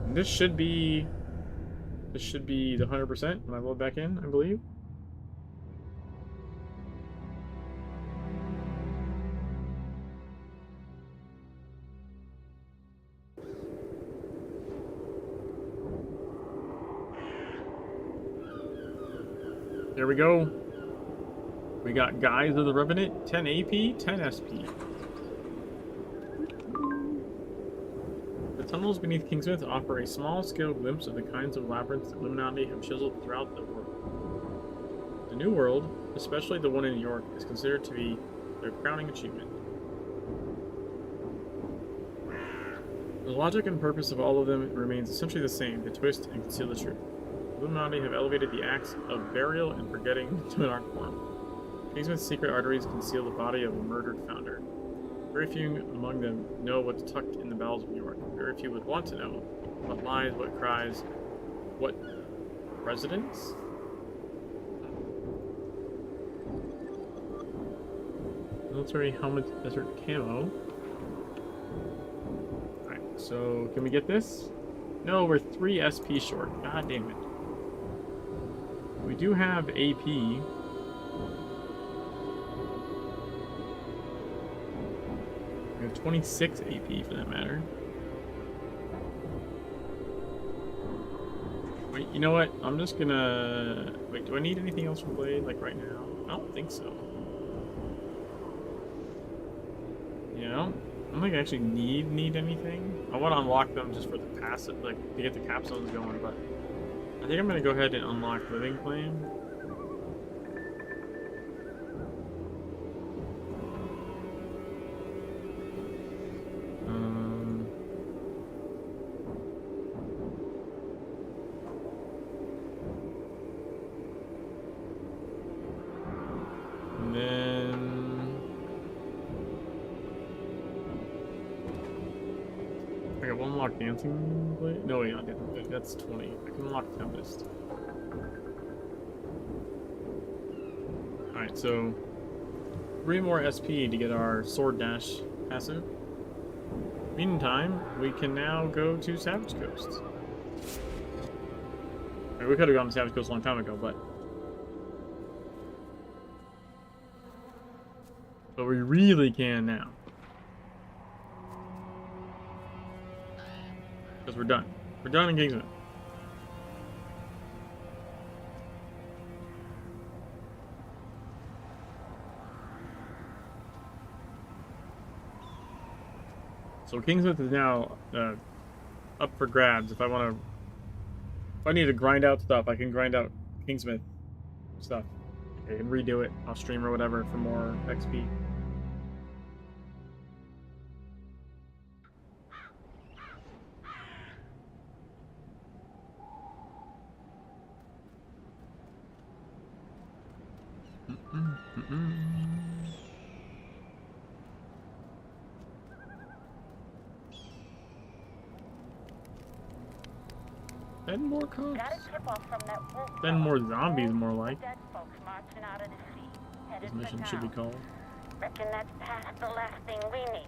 And this should be the 100% when I load back in, I believe. There we go. We got Guys of the Revenant, 10 AP, 10 SP. The tunnels beneath Kingsmouth offer a small-scale glimpse of the kinds of labyrinths the Illuminati have chiseled throughout the world. The New World, especially the one in New York, is considered to be their crowning achievement. The logic and purpose of all of them remains essentially the same: to twist and conceal the truth. The Illuminati have elevated the acts of burial and forgetting to an art form. Kingsmouth's secret arteries conceal the body of a murdered founder. Very few among them know what's tucked in the bowels of New York. Very few would want to know what lies, what cries, what presidents? Military helmet, desert camo. Alright, so can we get this? No, we're 3 SP short. God damn it. We do have AP. We have 26 AP for that matter. Wait, you know what? I'm just gonna... Wait, do I need anything else from Blade, like right now? I don't think so. Yeah, I don't think I actually need anything. I want to unlock them just for the passive, like, to get the capstones going, but... I think I'm gonna go ahead and unlock Living Flame. And then I got one unlock Dancing Blade. No, wait, not Dancing Blade. That's 20. I can unlock Tempest. Alright, so 3 more SP to get our Sword Dash passive. Meantime, we can now go to Savage Coast. Right, we could have gone to Savage Coast a long time ago, but we really can now. Because we're done. We're done in Kingsmouth. So Kingsmouth is now up for grabs. If I need to grind out stuff, I can grind out Kingsmouth stuff. I can redo it off stream or whatever for more XP. Then more cops. Got a tip off from that wolf. Then more zombies, more like. Dead folks marching out of the sea. Headed This for mission should be town. called. Reckon that's past the last thing we need.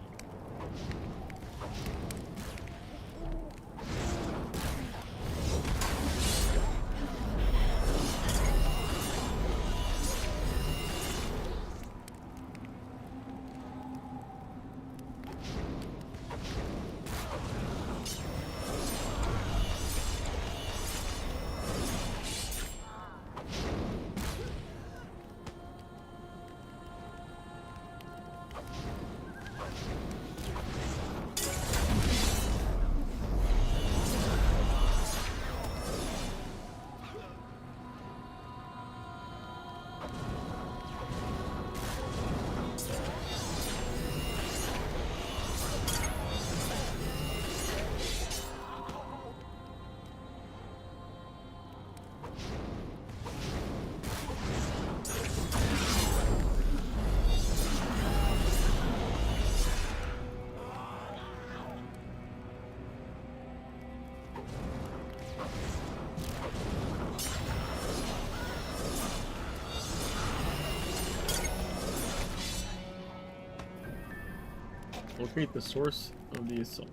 Locate the source of the assault.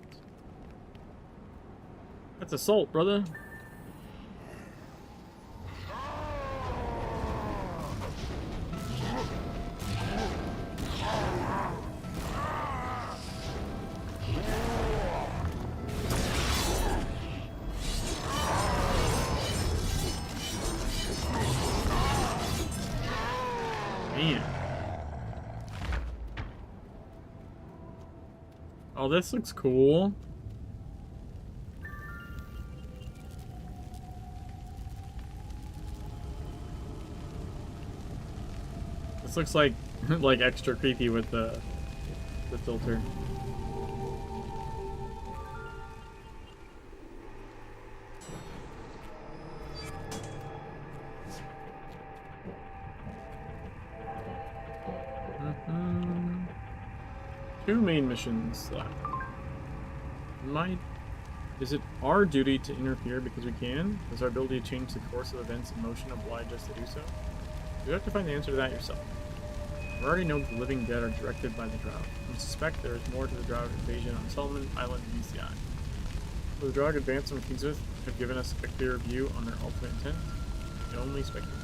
That's assault, brother. Man. Oh, this looks cool. This looks like like extra creepy with the filter. Two main missions left. Is it our duty to interfere because we can? Does our ability to change the course of events in motion oblige us to do so? You have to find the answer to that yourself. We already know the living dead are directed by the Drow. We suspect there is more to the Drow invasion on Solomon Island and BCI. Will the Drow advance from Kingsmouth have given us a clearer view on their ultimate intent? We can only speculate.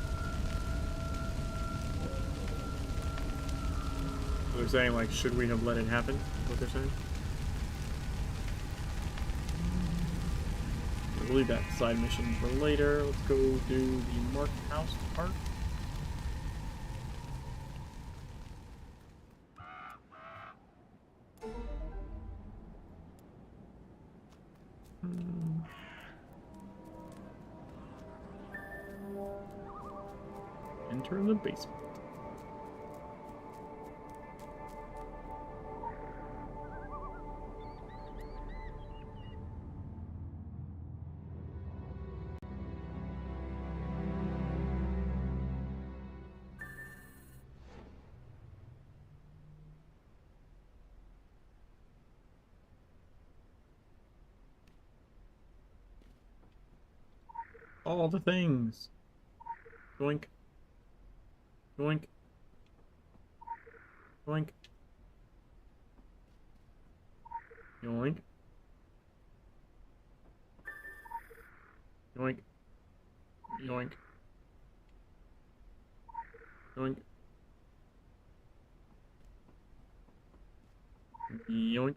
So they're saying, like, should we have let it happen? Is what they're saying? We'll leave that side mission for later. Let's go do the Mark House part. Enter the basement. All the things. Yoink. Yoink. Yoink. Yoink. Yoink. Yoink. Yoink. Yoink.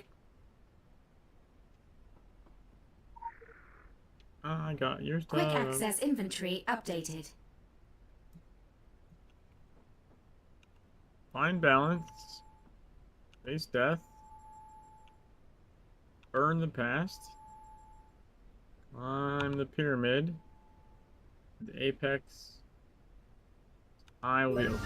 I got your stuff. Quick access inventory updated. Find balance. Face death. Burn the past. Climb the pyramid. The apex. I will be open.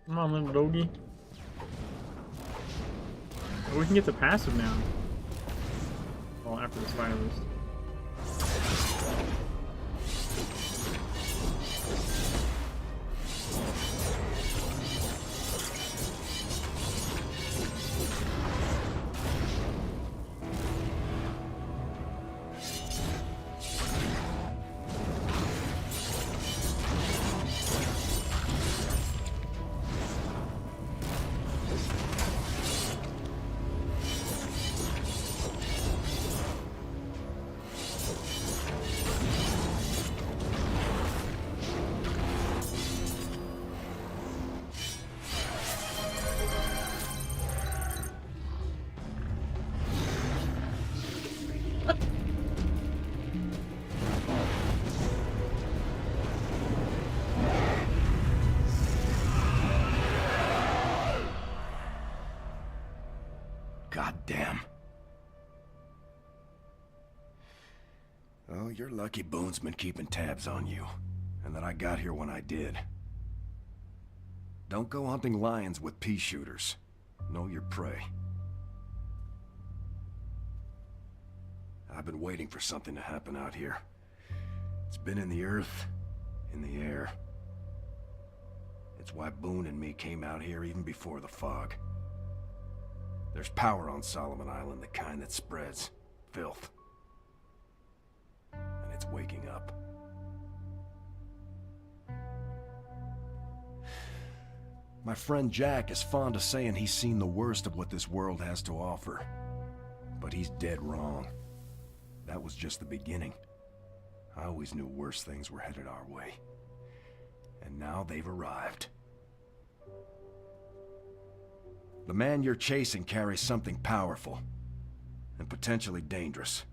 Come on, little doggy. Oh, we can get the passive now. Well, after this fire boost. God damn. Oh, you're lucky Boone's been keeping tabs on you, and that I got here when I did. Don't go hunting lions with pea shooters. Know your prey. I've been waiting for something to happen out here. It's been in the earth, in the air. It's why Boone and me came out here even before the fog. There's power on Solomon Island, the kind that spreads. Filth. And it's waking up. My friend Jack is fond of saying he's seen the worst of what this world has to offer. But he's dead wrong. That was just the beginning. I always knew worse things were headed our way. And now they've arrived. The man you're chasing carries something powerful, and potentially dangerous.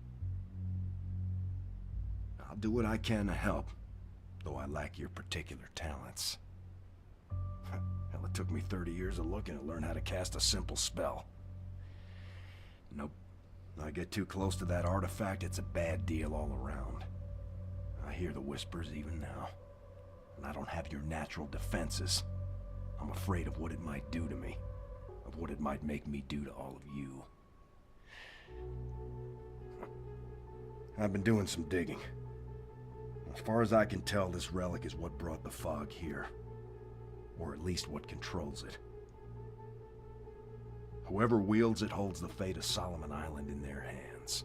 I'll do what I can to help, though I lack your particular talents. Hell, it took me 30 years of looking to learn how to cast a simple spell. Nope. I get too close to that artifact, it's a bad deal all around. I hear the whispers even now, and I don't have your natural defenses. I'm afraid of what it might do to me. Of what it might make me do to all of you. I've been doing some digging. As far as I can tell, this relic is what brought the fog here. Or at least what controls it. Whoever wields it holds the fate of Solomon Island in their hands.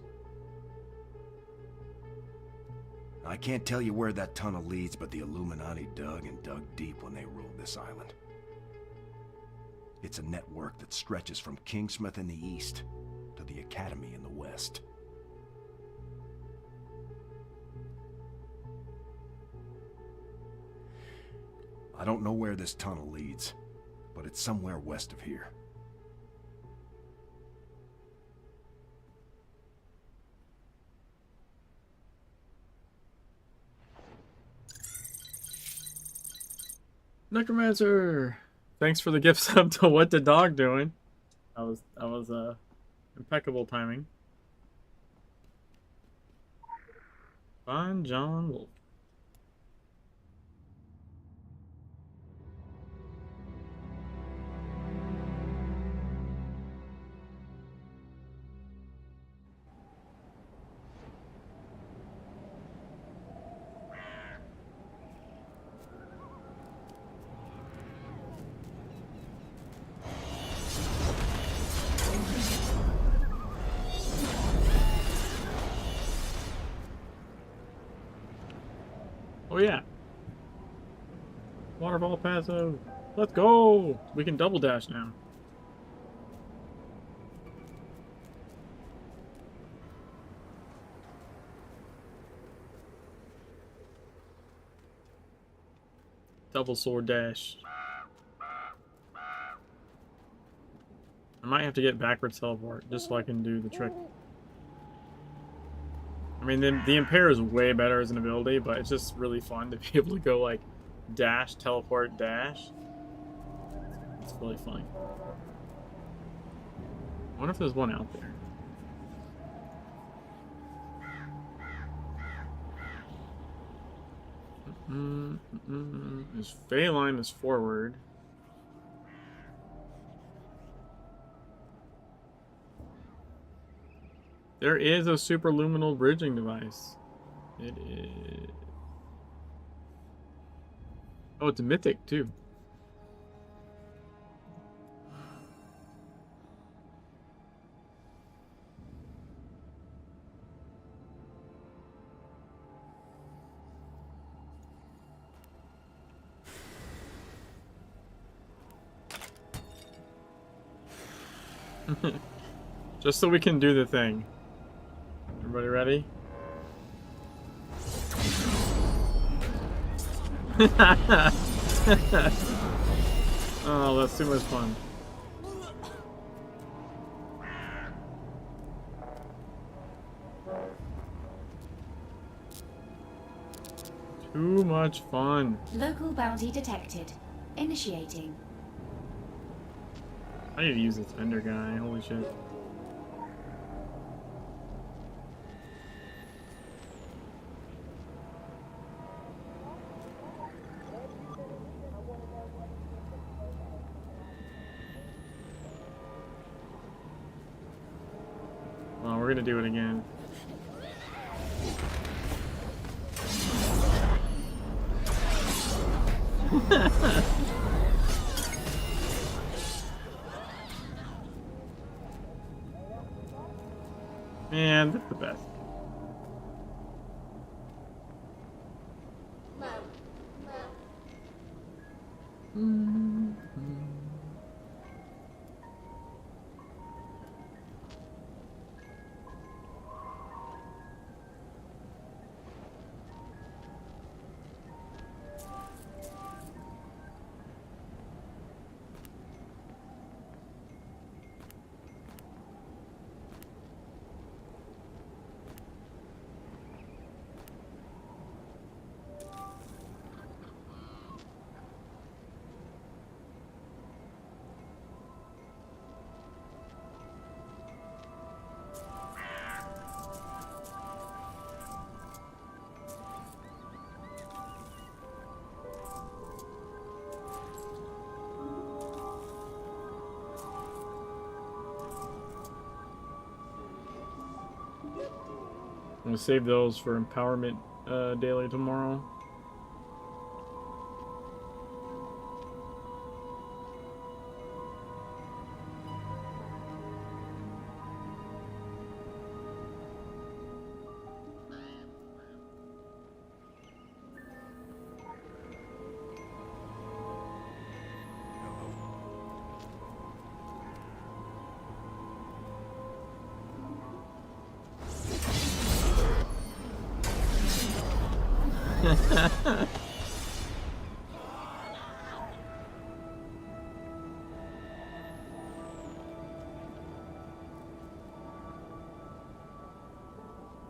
I can't tell you where that tunnel leads, but the Illuminati dug and dug deep when they ruled this island. It's a network that stretches from Kingsmouth in the east to the Academy in the west. I don't know where this tunnel leads, but it's somewhere west of here. Necromancer! Thanks for the gift sub to What the Dog Doing. That was impeccable timing. Fine John Wolf. Oh yeah. Waterfall passive. Let's go! We can double dash now. Double sword dash. I might have to get backwards teleport just so I can do the trick. I mean, the Impair is way better as an ability, but it's just really fun to be able to go like dash, teleport, dash. It's really funny. I wonder if there's one out there. His Phaeline is forward. There is a superluminal bridging device. It is. Oh, it's a mythic too. Just so we can do the thing. Everybody ready? Oh, that's too much fun. Too much fun. Local bounty detected. Initiating. I need to use this Ender guy. Holy shit. Well, we're gonna do it again. Man, that's the best. I'm gonna save those for empowerment daily tomorrow.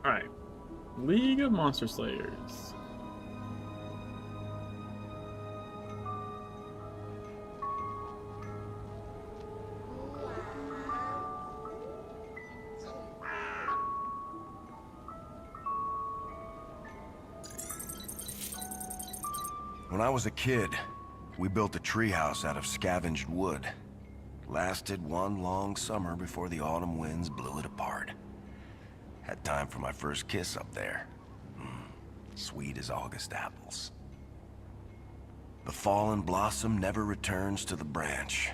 Alright. League of Monster Slayers. When I was a kid, we built a treehouse out of scavenged wood. Lasted one long summer before the autumn winds blew it apart. Had time for my first kiss up there. Sweet as August apples. The fallen blossom never returns to the branch.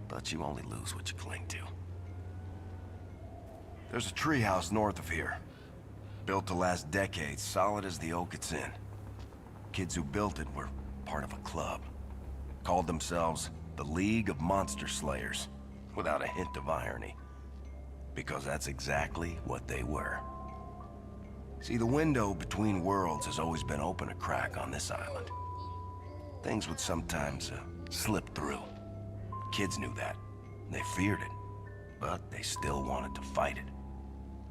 But you only lose what you cling to. There's a treehouse north of here. Built to last decades, solid as the oak it's in. Kids who built it were part of a club. Called themselves the League of Monster Slayers, without a hint of irony. Because that's exactly what they were. See, the window between worlds has always been open a crack on this island. Things would sometimes slip through. Kids knew that. They feared it. But they still wanted to fight it.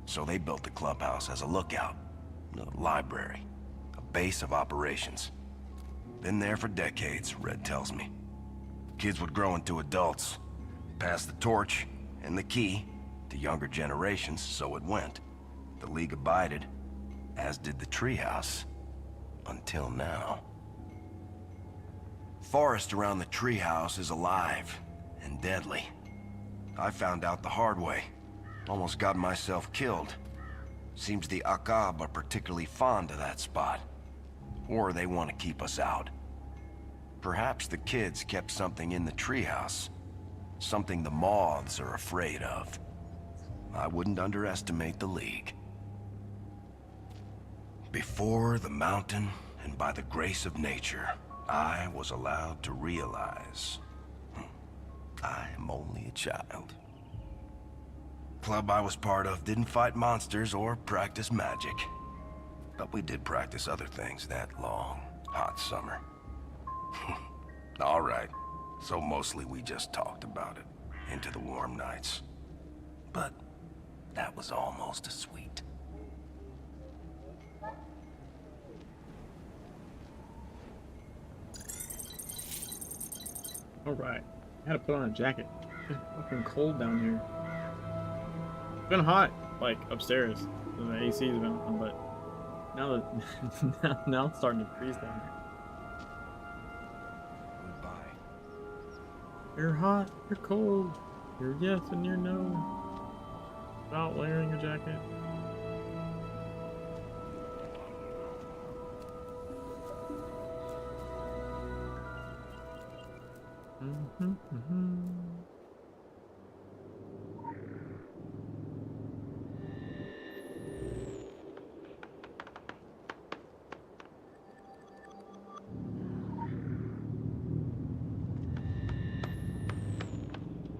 So they built the clubhouse as a lookout, a library, a base of operations. Been there for decades, Red tells me. Kids would grow into adults, pass the torch and the key to younger generations, so it went. The League abided, as did the treehouse, until now. Forest around the treehouse is alive and deadly. I found out the hard way. Almost got myself killed. Seems the Akab are particularly fond of that spot. Or they want to keep us out. Perhaps the kids kept something in the treehouse. Something the moths are afraid of. I wouldn't underestimate the League. Before the mountain, and by the grace of nature, I was allowed to realize I am only a child. Club I was part of didn't fight monsters or practice magic. But we did practice other things that long, hot summer. All right. So mostly we just talked about it into the warm nights. But that was almost as sweet. Alright. I had to put on a jacket. It's fucking cold down here. It's been hot, like, upstairs. The AC's been on, but now it's starting to freeze down here. Goodbye. You're hot, you're cold, you're yes and you're no. Without wearing a jacket.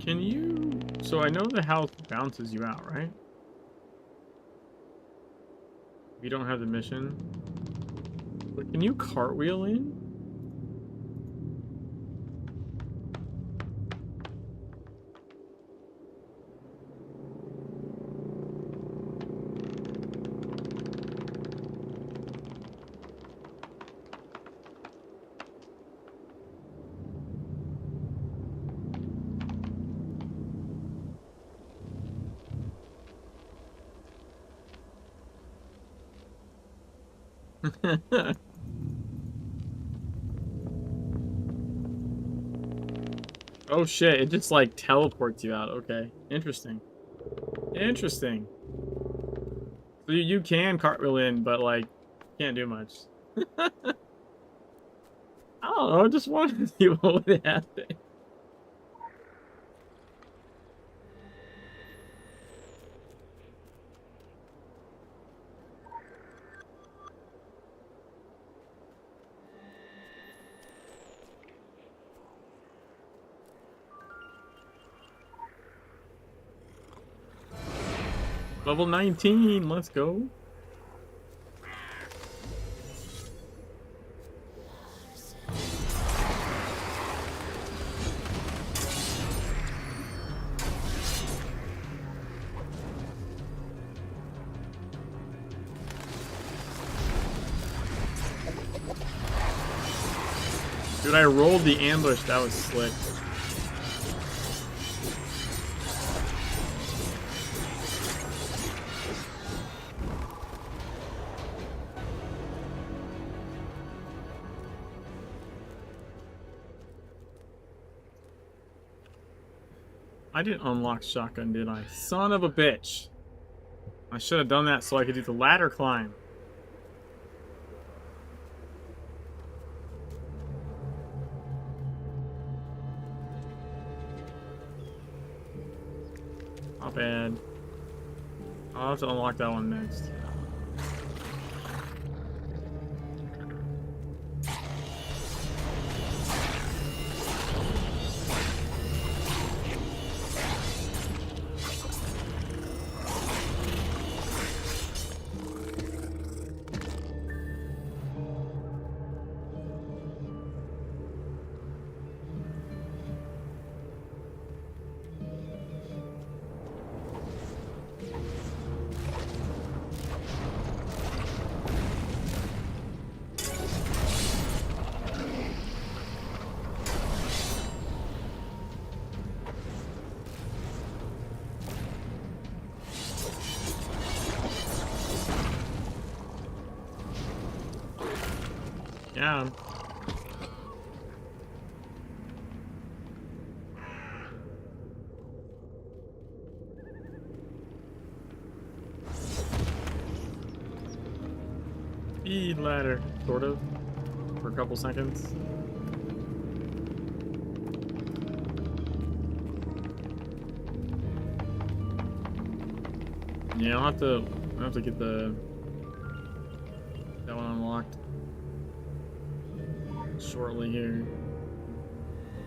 Can you... So I know the house bounces you out, right? If you don't have the mission. But can you cartwheel in? Oh shit, it just like teleports you out. Okay, interesting. Interesting. So you can cartwheel in, but like, can't do much. I don't know, I just wanted to see what would happen. Level 19, let's go. Dude, I rolled the ambush, that was slick. I didn't unlock shotgun, did I? Son of a bitch. I should have done that so I could do the ladder climb. Not bad. I'll have to unlock that one next. Yeah. speed ladder, sort of, for a couple seconds. Yeah, I'll have to get that one unlocked shortly here.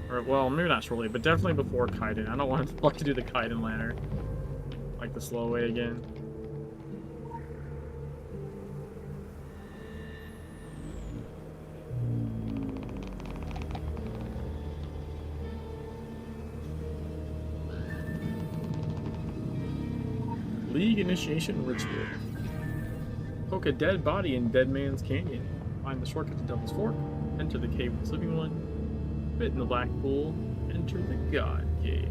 Or, well, maybe not shortly, but definitely before Kaiden. I don't want to do the Kaiden ladder, like the slow way again. League Initiation Ritual. Poke a dead body in Dead Man's Canyon. Find the shortcut to Devil's Fork. Enter the cave with the sleeping one. Fit in the black pool. Enter the God Cave.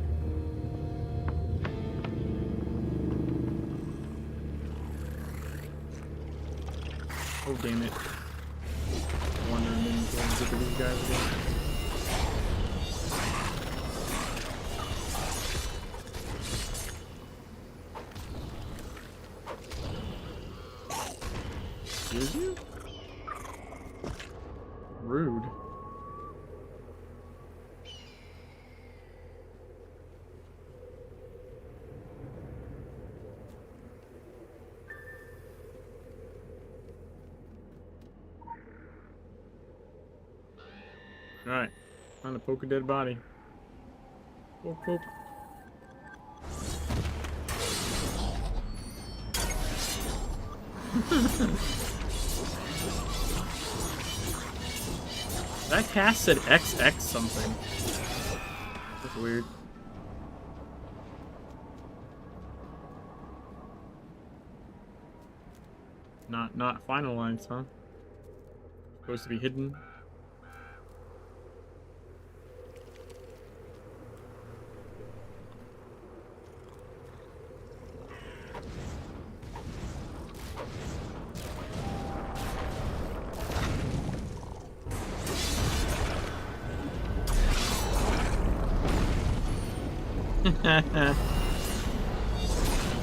Oh, damn it. Wondering if I'm going to these guys again. Excuse you? Rude. Alright. Time to poke a dead body. Poke, poke. That cast said XX something. That's weird. Not finalized, huh? Supposed to be hidden.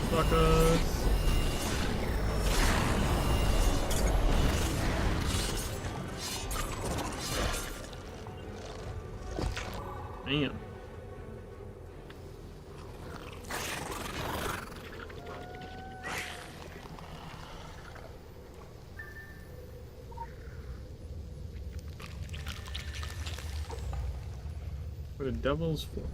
Suckers. Damn. What a Devil's Fork.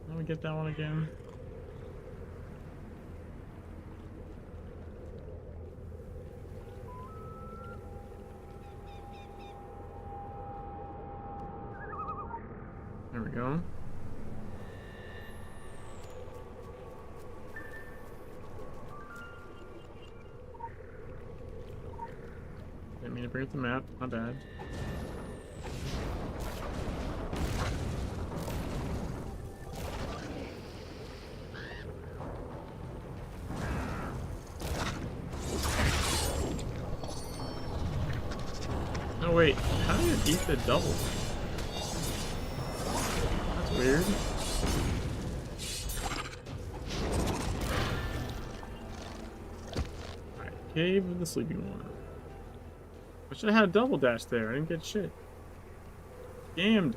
Let me get that one again. There we go. Didn't mean to bring up the map. My bad. Oh wait, how do you beat the double? That's weird. Alright, Cave of the Sleeping One. I should have had a double dash there. I didn't get shit. Scammed.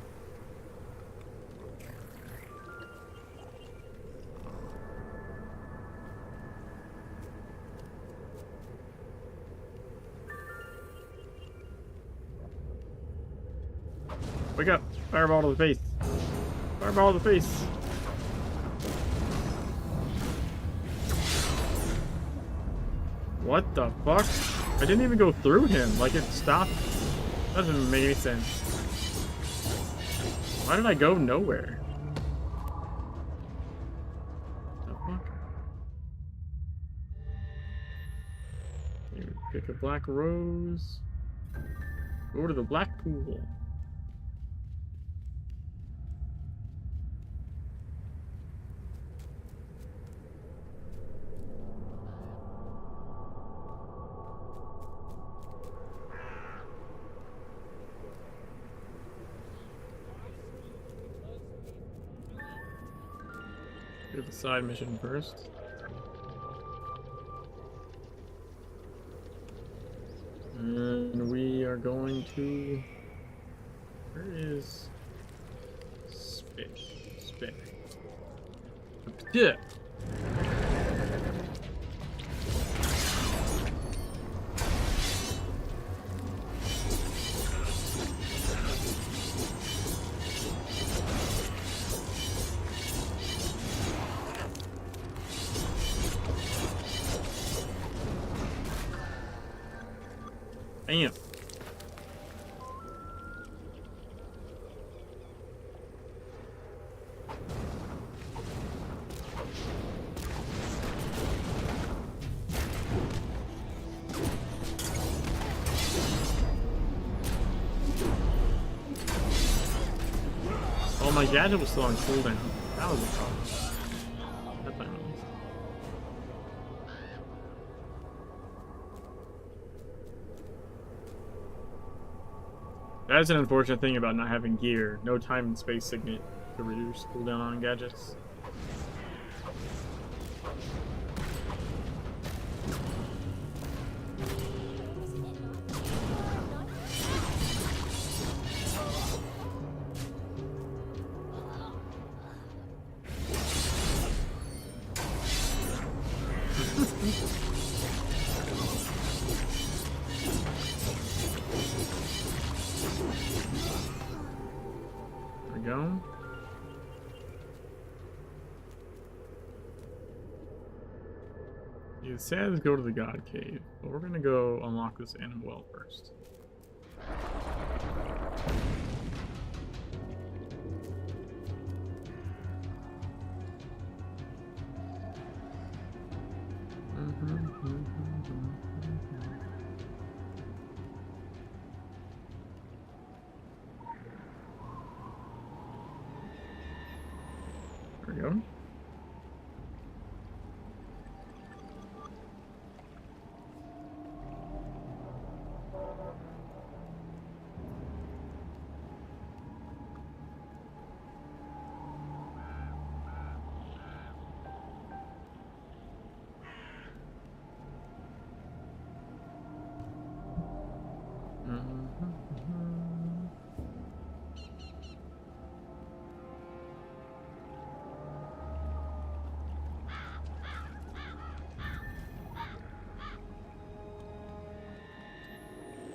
Wake up! Fireball to the face! Fireball to the face! What the fuck? I didn't even go through him. Like, it stopped. That doesn't make any sense. Why did I go nowhere? What the fuck? Here, pick a black rose. Go to the black pool. Do the side mission first. And we are going to... Where is... Spit. Spit. Yeah. Damn. Oh, my gadget was still on cooldown. That was a problem. That time at least. That's an unfortunate thing about not having gear. No time and space signet to reduce cooldown on gadgets. There we go. You said to go to the God Cave, but we're gonna go unlock this animal well first. There we go.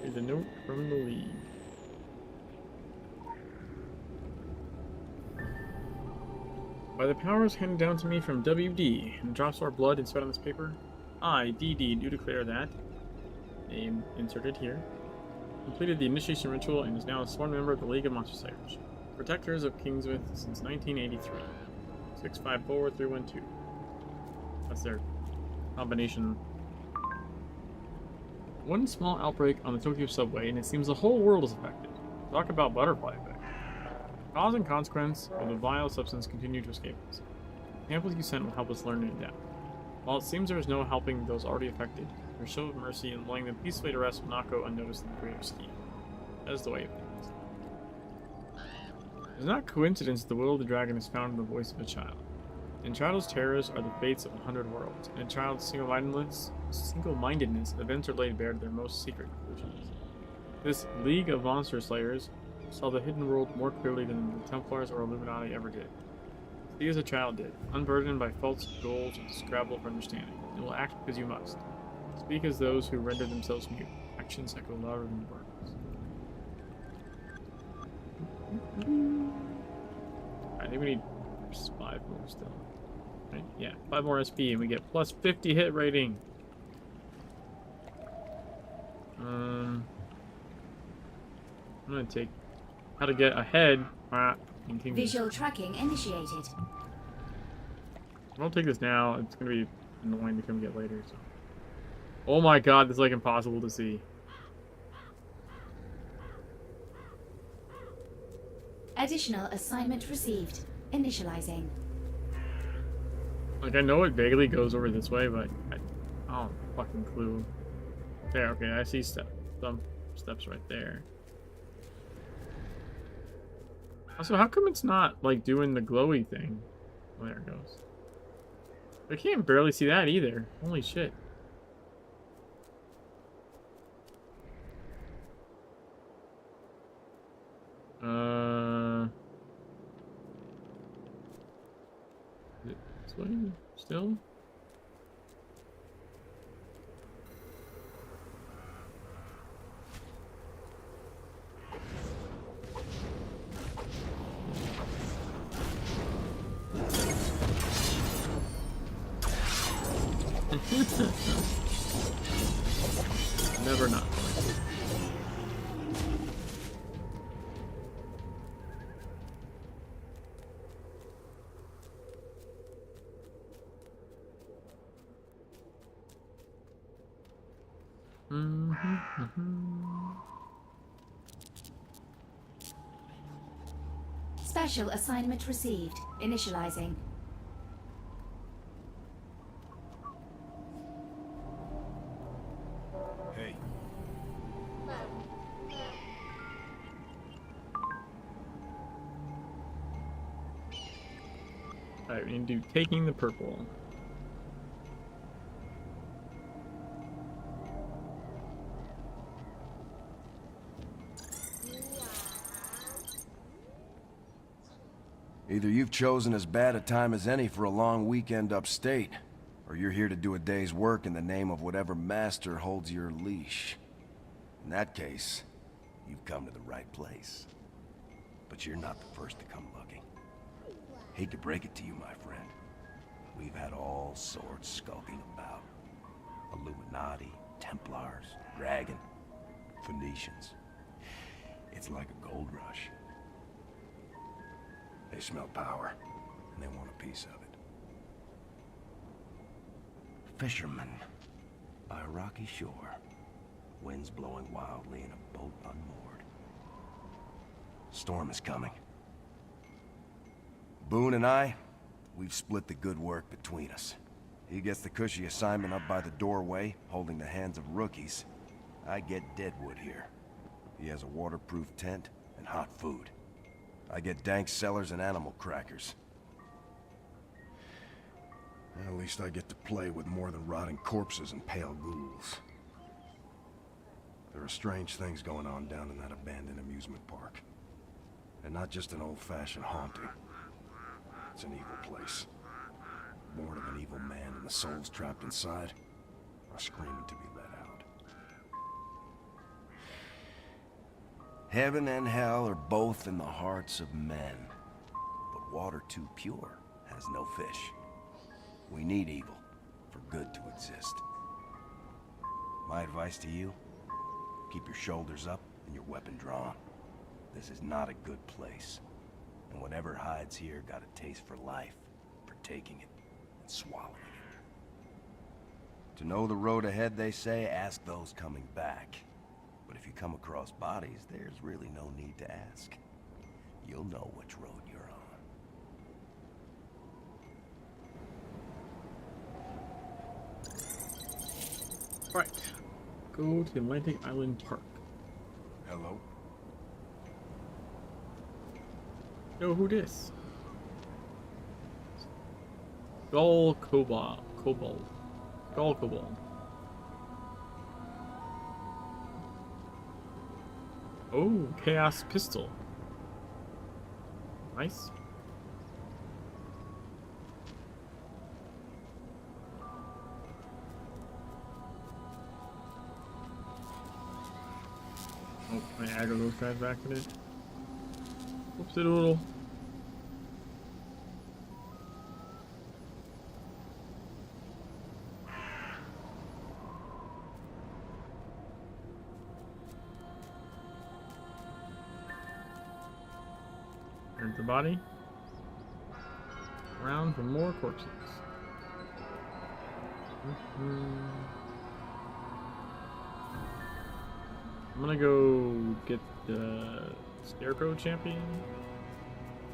Here's a note from the League. By the powers handed down to me from WD, and drops of our blood and sweat on this paper, I, DD, do declare that, name inserted here, completed the initiation ritual and is now a sworn member of the League of Monster Slayers, protectors of Kingsmith since 1983. 654312. That's their combination. One small outbreak on the Tokyo subway, and it seems the whole world is affected. Talk about butterfly effect. Cause and consequence of the vile substance continue to escape us. The samples you sent will help us learn and adapt. While it seems there is no helping those already affected, your show of mercy in letting them peacefully to rest will not go unnoticed in the greater scheme. That is the way of things. It is not coincidence that the will of the dragon is found in the voice of a child. In child's terrors are the fates of 100 worlds, and in child's single-mindedness, events are laid bare to their most secret conclusions. This League of Monster Slayers saw the hidden world more clearly than the Templars or Illuminati ever did. See as a child did, unburdened by false goals or the scrabble for understanding. You will act because you must. Speak as those who render themselves mute. Actions echo louder than words. I think we need 5 more still. Right? Yeah, 5 more SP and we get plus 50 hit rating. I'm gonna take how to get ahead. Visual tracking initiated. I'll take this now. It's gonna be annoying to come get later. So. Oh my god, this is like impossible to see. Additional assignment received. Initializing. Like, I know it vaguely goes over this way, but I don't have a fucking clue. There, okay, I see some steps right there. Also, how come it's not, like, doing the glowy thing? Oh, there it goes. I can't barely see that either. Holy shit. Is it this way still? Never not. Special assignment received. Initializing. Hey. Alright, we need to do taking the purple. Either you've chosen as bad a time as any for a long weekend upstate, or you're here to do a day's work in the name of whatever master holds your leash. In that case, you've come to the right place. But you're not the first to come looking. Hate to break it to you, my friend. We've had all sorts skulking about. Illuminati, Templars, Dragon, Phoenicians. It's like a gold rush. They smell power, and they want a piece of it. Fishermen, by a rocky shore, winds blowing wildly in a boat unmoored. Storm is coming. Boone and I, we've split the good work between us. He gets the cushy assignment up by the doorway, holding the hands of rookies. I get Deadwood here. He has a waterproof tent and hot food. I get dank cellars and animal crackers. At least I get to play with more than rotting corpses and pale ghouls. There are strange things going on down in that abandoned amusement park. And not just an old-fashioned haunting. It's an evil place. Born of an evil man, and the souls trapped inside are screaming to be let out. Heaven and hell are both in the hearts of men. But water too pure has no fish. We need evil for good to exist. My advice to you, keep your shoulders up and your weapon drawn. This is not a good place. And whatever hides here got a taste for life, for taking it and swallowing it. To know the road ahead, they say, ask those coming back. But if you come across bodies, there's really no need to ask. You'll know which road you're on. Right. Go to Atlantic Island Park. Hello? Yo, who this? Gull Kobold. Gull Kobold. Oh, Chaos Pistol. Nice. Oh, can I aggro those guys back with it? Whoopsie doodle. There's the body. Around for more corpses. I'm gonna go get the Scarecrow champion.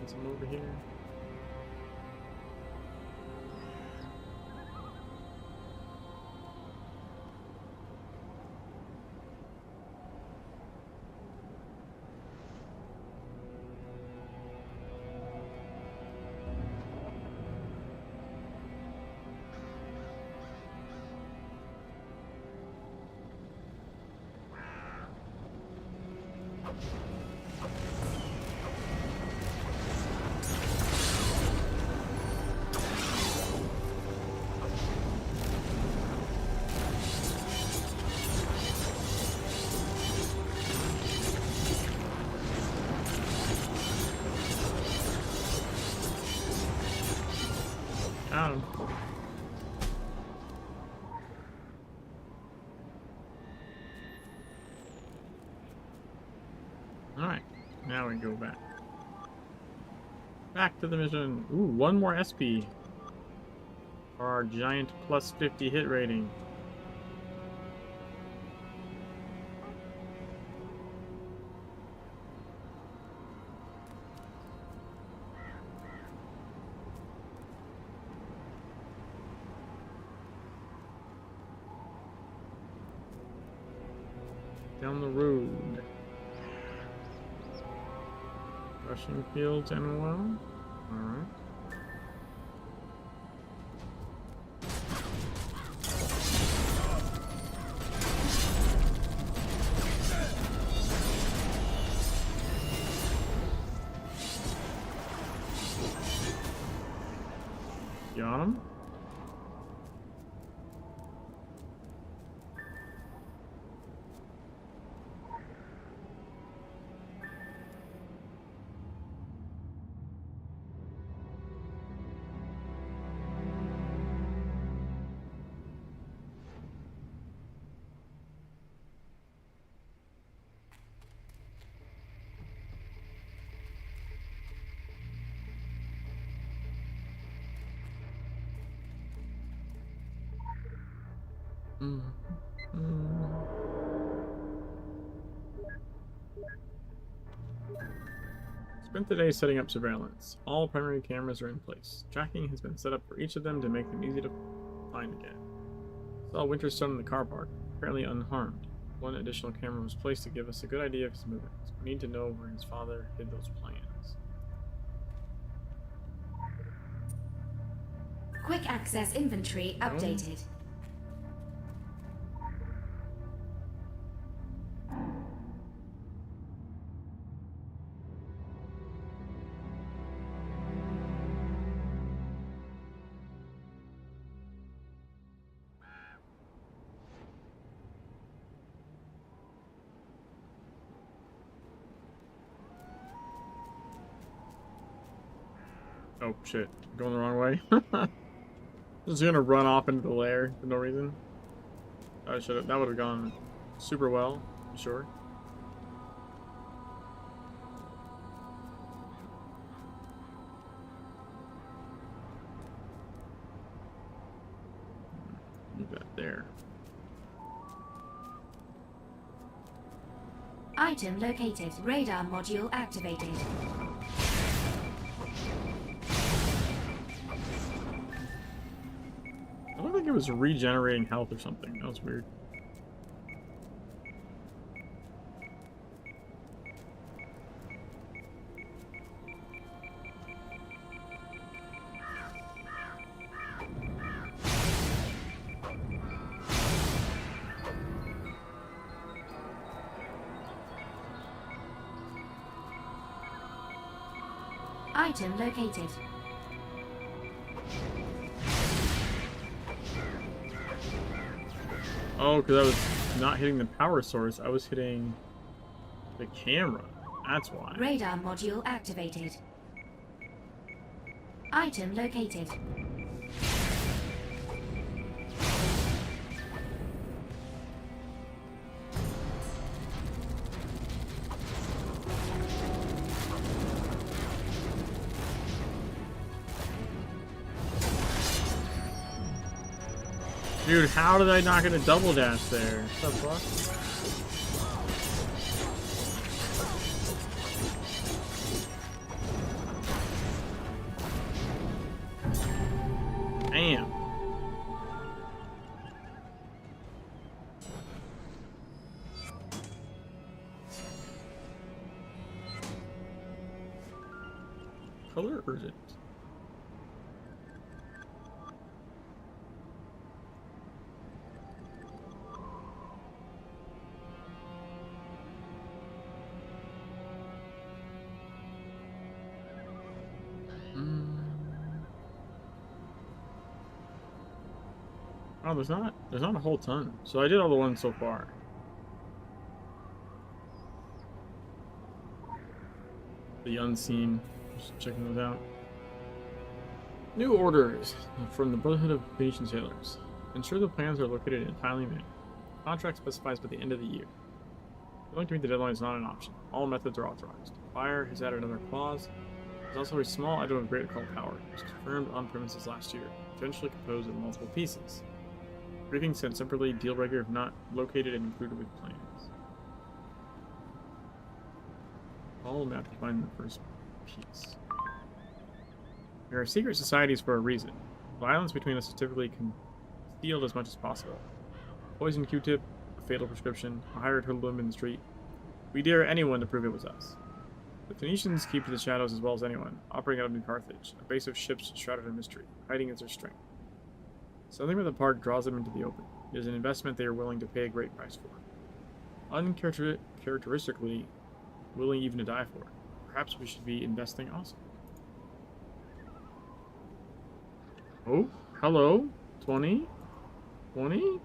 Get some over here. Got him. Alright, now we go back. Back to the mission. Ooh, one more SP. For our giant plus 50 hit rating. Down the road. Rushing fields and well. Alright. Got him. Spent the day setting up surveillance. All primary cameras are in place. Tracking has been set up for each of them to make them easy to find again. Saw Winterstone in the car park, apparently unharmed. One additional camera was placed to give us a good idea of his movements. We need to know where his father hid those plans. Quick access inventory updated. Oh shit, going the wrong way. Just gonna run off into the lair for no reason. I should have. That would have gone super well, I'm sure. Move that there. Item located. Radar module activated. I don't think it was regenerating health or something. That was weird. Item located. Oh, because I was not hitting the power source. I was hitting the camera. That's why. Radar module activated. Item located. Dude, how did I not get a double dash there? What the fuck? Damn. Color urgent. Oh, there's not a whole ton. So I did all the ones so far. The unseen, just checking those out. New orders from the Brotherhood of Venetian Sailors. Ensure the plans are located in a timely manner. Contract specifies by the end of the year. Failing to meet the deadline is not an option. All methods are authorized. Fire has added another clause. There's also a small item of great occult power. It was confirmed on premises last year. Eventually composed of multiple pieces. Briefing sent separately. Deal breaker if not located and included with plans. All map to find the first piece. There are secret societies for a reason. Violence between us is typically concealed as much as possible. Poison Q-tip, a fatal prescription, a hired hoodlum in the street. We dare anyone to prove it was us. The Phoenicians keep to the shadows as well as anyone, operating out of New Carthage, a base of ships shrouded in mystery. Hiding is their strength. Something about the park draws them into the open. It is an investment they are willing to pay a great price for. Uncharacteristically, willing even to die for it. Perhaps we should be investing also. Oh, hello. 20? 20?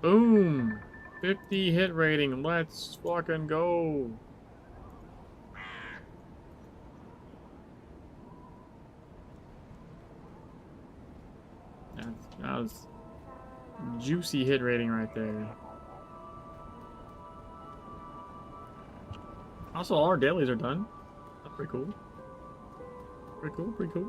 Boom! 50 hit rating. Let's fucking go. That was juicy hit rating right there. Also, all our dailies are done. That's pretty cool. Pretty cool, pretty cool.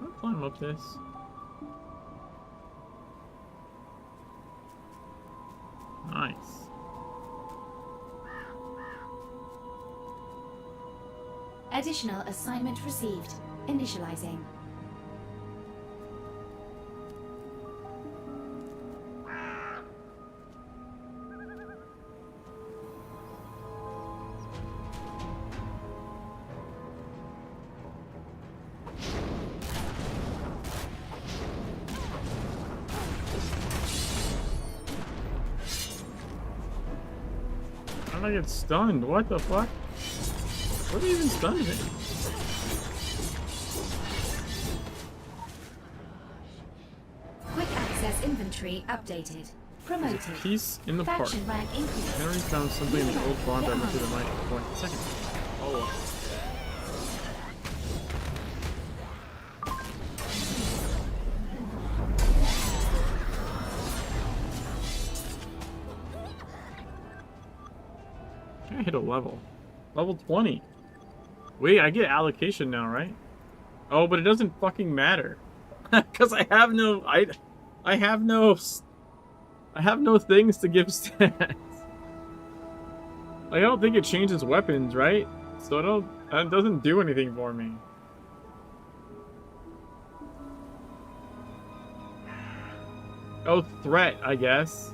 I'll climb up this. Nice. Additional assignment received. Initializing. How did I get stunned? What the fuck? What even stunned me? Quick access inventory updated. Promoted. Peace in the park. Faction rank increased. Henry found something in the old bond I went through the night before the second. Oh. I hit a level. Level 20. Wait, I get allocation now, right? Oh, but it doesn't fucking matter. Cause I have no I have no things to give stats. I don't think it changes weapons, right? So it doesn't do anything for me. Oh, threat, I guess.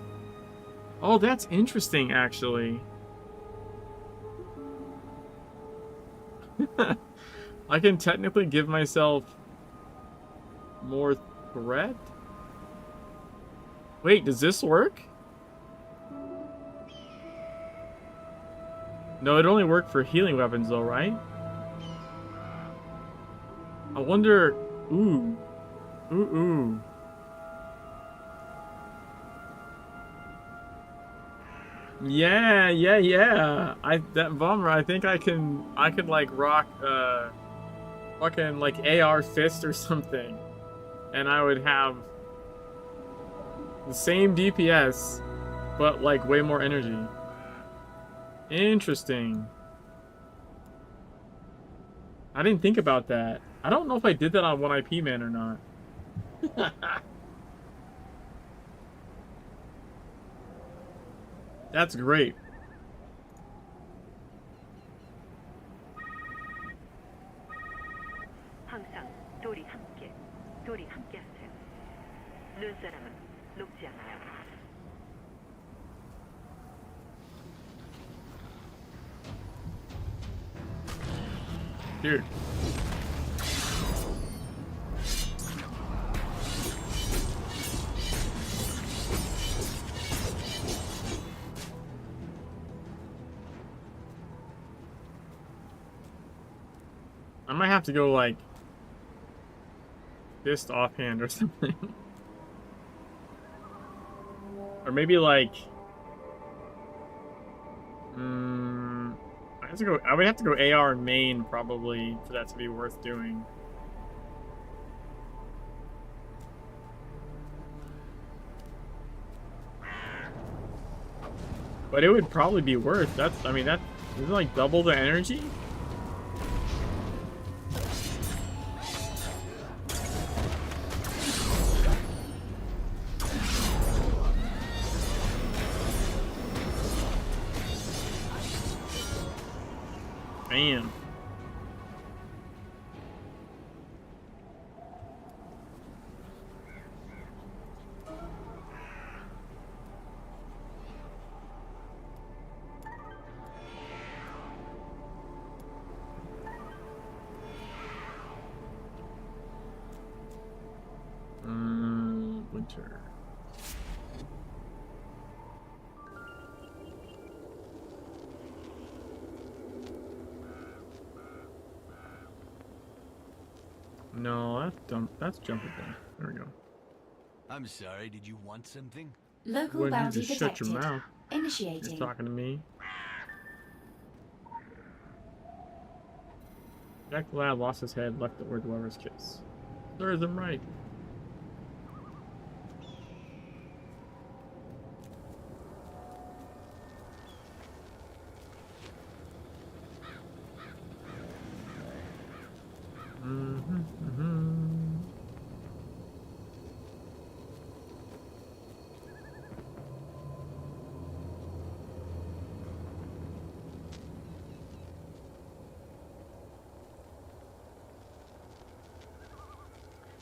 Oh, that's interesting, actually. I can technically give myself more threat? Wait, does this work? No, it only worked for healing weapons though, right? I wonder... Ooh. Ooh. Yeah. That bummer. I think I could like rock fucking like AR fist or something, and I would have the same DPS, but like way more energy. Interesting. I didn't think about that. I don't know if I did that on 1 IP man or not. That's great. 항상 둘이 함께 하세요. 눈사람은 녹지 않아요. Dude. I might have to go like fist offhand or something. Or maybe like I I would have to go AR and main probably for that to be worth doing. But it would probably be worth. That's, I mean, that is like double the energy. Man. Winter. No, that's dumb. That's jumpable. There we go. I'm sorry, did you want something? Local Wouldn't you bounty just shut your detected. mouth? Initiating. You're talking to me. Jack the lad lost his head, left it where the lover's kiss. Serves him right.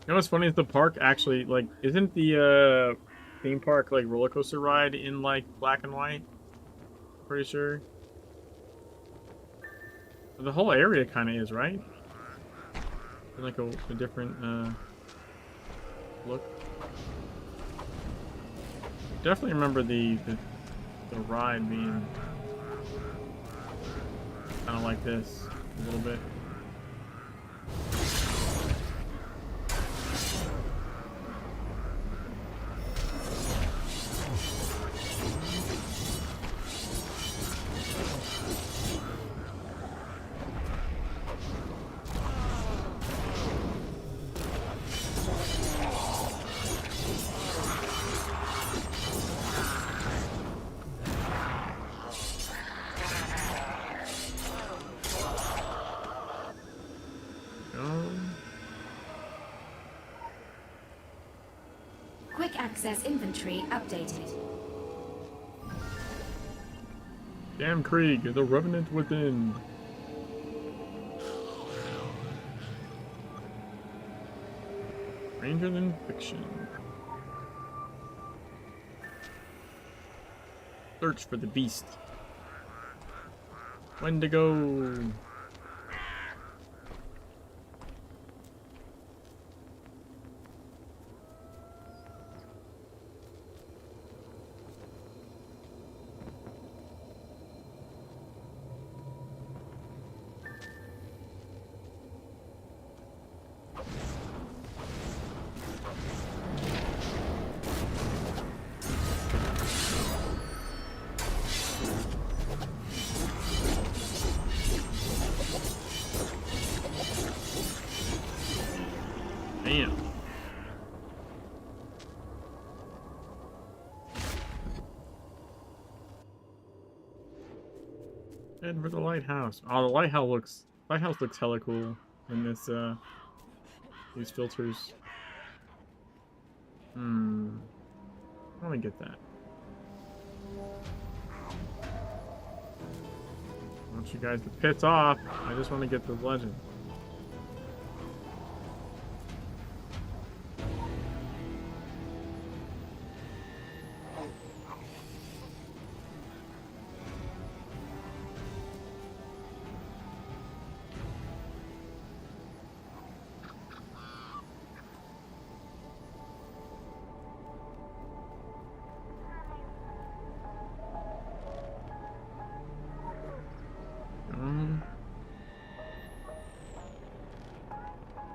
You know what's funny is the park actually, like, isn't the theme park like roller coaster ride in like black and white? Pretty sure. The whole area kind of is, right? Like a different look. Definitely remember the ride being kind of like this a little bit. Quick access inventory updated. Damn Krieg, the revenant within. Stranger than fiction. Search for the beast. Wendigo. Damn. Head for the lighthouse. Oh, the lighthouse looks hella cool in this these filters. I want to get that. I want you guys to piss off. I just want to get the legend.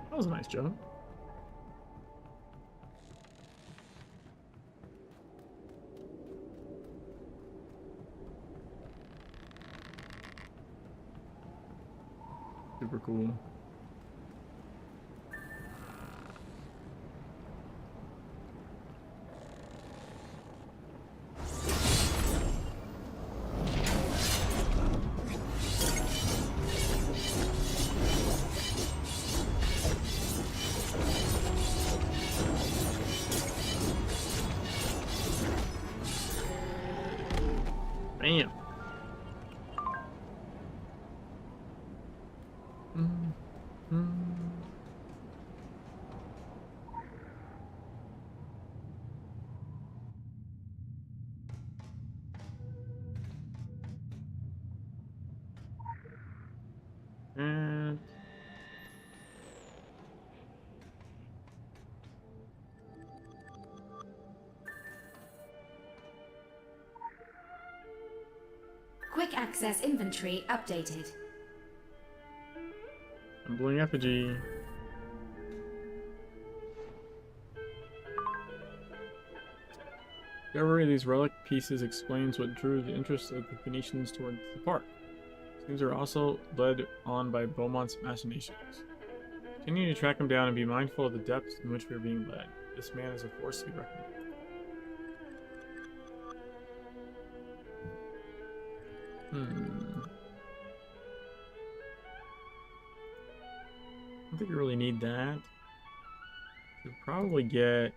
That was a nice jump. Super cool. Bam. And Quick access inventory updated. I'm blowing effigy. Discovery of these relic pieces explains what drew the interest of the Phoenicians towards the park. These are also led on by Beaumont's machinations. Continue to track him down and be mindful of the depths in which we are being led. This man is a force to be reckoned with. I don't think you really need that. You'll probably get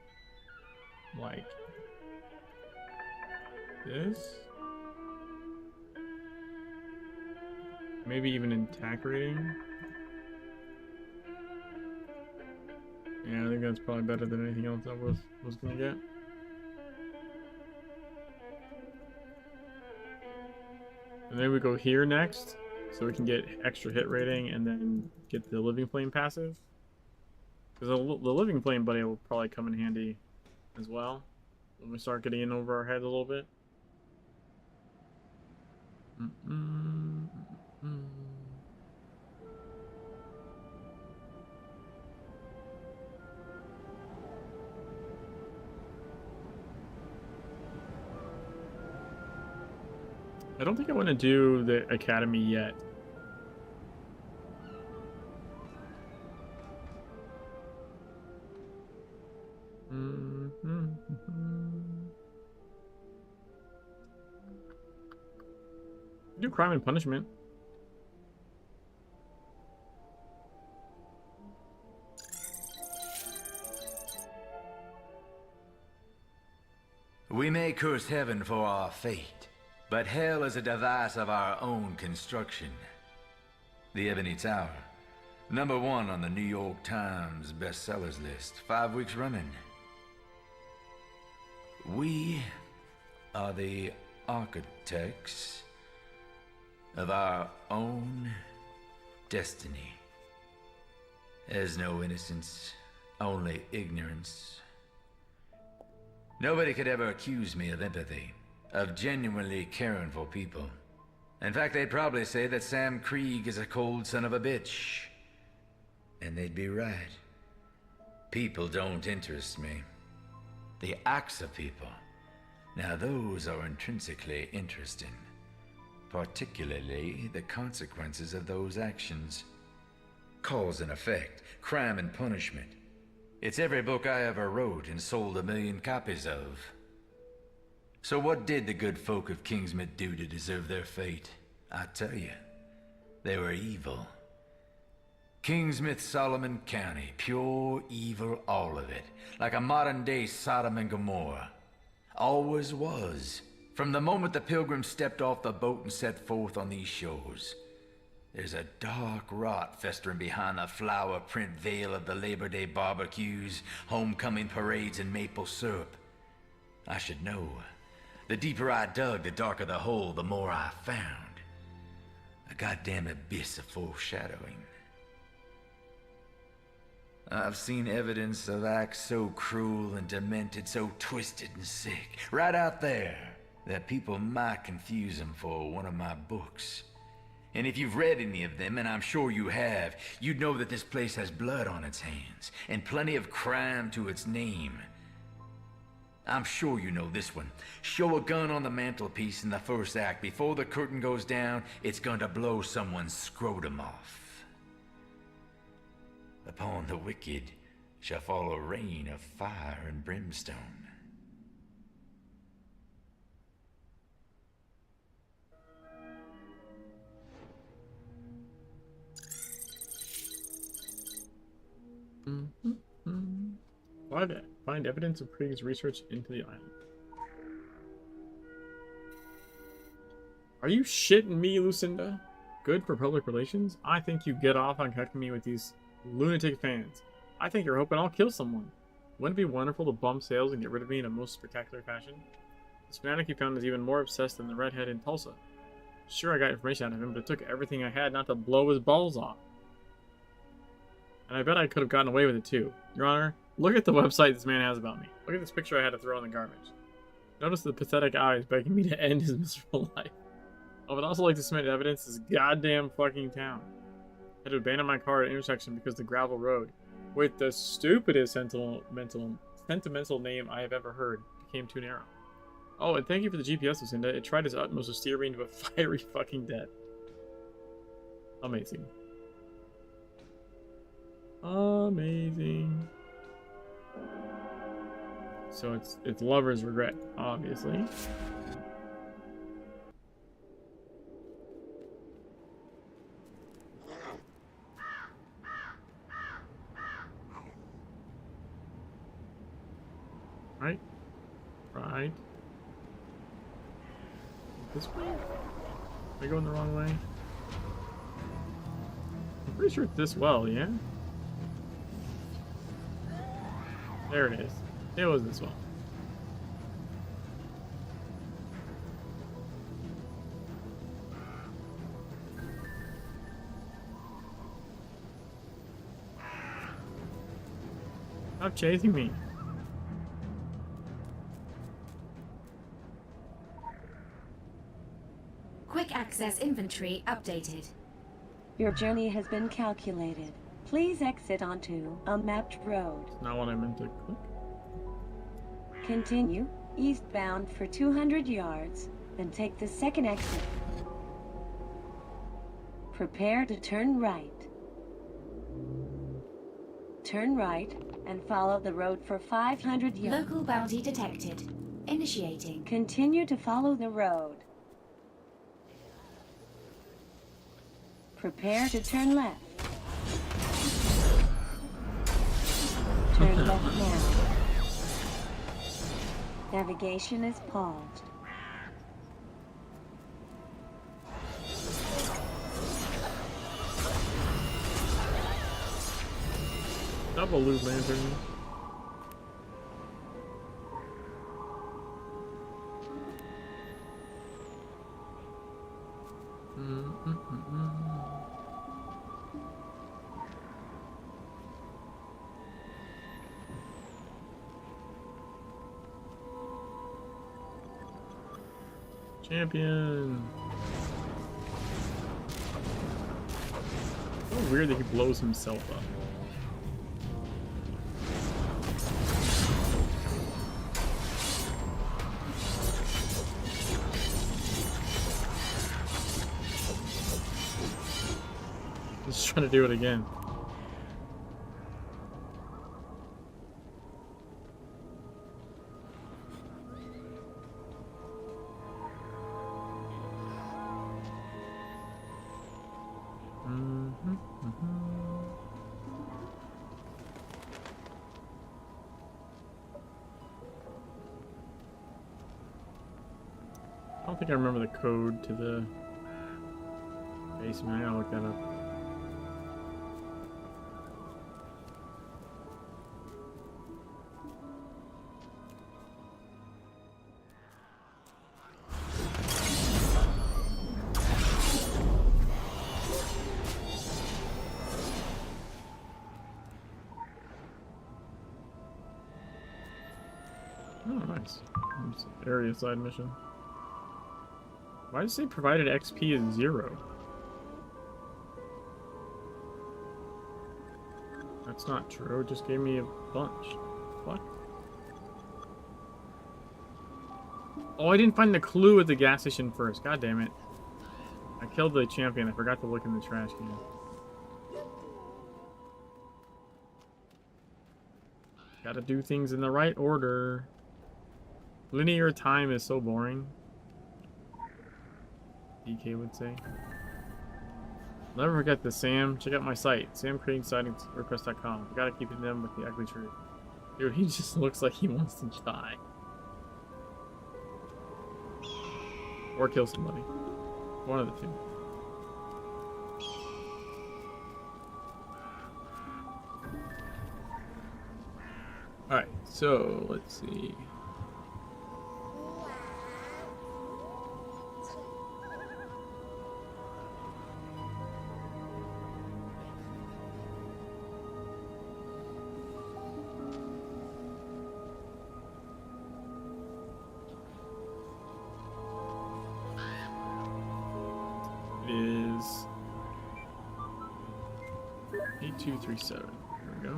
like this. Maybe even in attack rating. Yeah, I think that's probably better than anything else I was gonna get. And then we go here next, so we can get extra hit rating and then get the Living Flame passive. Because the Living Flame buddy will probably come in handy as well when we start getting in over our heads a little bit. I don't think I want to do the academy yet. Do crime and punishment. We may curse heaven for our fate, but hell is a device of our own construction. The Ebony Tower, #1 on the New York Times bestsellers list, 5 weeks running. We are the architects of our own destiny. There's no innocence, only ignorance. Nobody could ever accuse me of empathy, of genuinely caring for people. In fact, they'd probably say that Sam Krieg is a cold son of a bitch. And they'd be right. People don't interest me. The acts of people, now those are intrinsically interesting. Particularly the consequences of those actions. Cause and effect, crime and punishment. It's every book I ever wrote and sold 1 million copies of. So what did the good folk of Kingsmouth do to deserve their fate? I tell you, they were evil. Kingsmouth, Solomon County, pure evil, all of it. Like a modern-day Sodom and Gomorrah. Always was. From the moment the pilgrims stepped off the boat and set forth on these shores. There's a dark rot festering behind the flower print veil of the Labor Day barbecues, homecoming parades, and maple syrup. I should know. The deeper I dug, the darker the hole, the more I found. A goddamn abyss of foreshadowing. I've seen evidence of acts so cruel and demented, so twisted and sick, right out there, that people might confuse them for one of my books. And if you've read any of them, and I'm sure you have, you'd know that this place has blood on its hands, and plenty of crime to its name. I'm sure you know this one. Show a gun on the mantelpiece in the first act. Before the curtain goes down, it's going to blow someone's scrotum off. Upon the wicked shall fall a rain of fire and brimstone. Find evidence of previous research into the island. Are you shitting me, Lucinda? Good for public relations? I think you get off on connecting me with these lunatic fans. I think you're hoping I'll kill someone. Wouldn't it be wonderful to bump sales and get rid of me in a most spectacular fashion? This fanatic you found is even more obsessed than the redhead in Tulsa. Sure, I got information out of him, but it took everything I had not to blow his balls off. And I bet I could have gotten away with it too. Your Honor, look at the website this man has about me. Look at this picture I had to throw in the garbage. Notice the pathetic eyes begging me to end his miserable life. I would also like to submit evidence this goddamn fucking town. I had to abandon my car at an intersection because the gravel road, with the stupidest sentimental name I have ever heard, became too narrow. Oh, and thank you for the GPS, Lucinda. It tried its utmost to steer me into a fiery fucking death. Amazing. Amazing. So it's lover's regret, obviously. Right? Right. This way? Am I going the wrong way? I'm pretty sure it's this well, yeah? There it is. It was this well. Stop chasing me. Quick access inventory updated. Your journey has been calculated. Please exit onto a mapped road. That's not what I meant to click. Continue eastbound for 200 yards, then take the second exit. Prepare to turn right. Turn right and follow the road for 500 yards. Local bounty detected. Initiating. Continue to follow the road. Prepare to turn left. Turn left now. Navigation is paused. Double loop lantern. Champion. So weird that he blows himself up. Just trying to do it again. I don't think I remember the code to the basement. I gotta look that up. Oh, nice. Area side mission. Why does it say provided XP is 0? That's not true. It just gave me a bunch. What? Oh, I didn't find the clue at the gas station first. God damn it. I killed the champion. I forgot to look in the trash can. Gotta do things in the right order. Linear time is so boring. DK would say. Never forget this, Sam. Check out my site, samcreatingsightings.wordpress.com. I gotta keep them with the ugly truth. Dude, he just looks like he wants to die. Or kill somebody. One of the two. Alright, so let's see. Is 8237. There we go.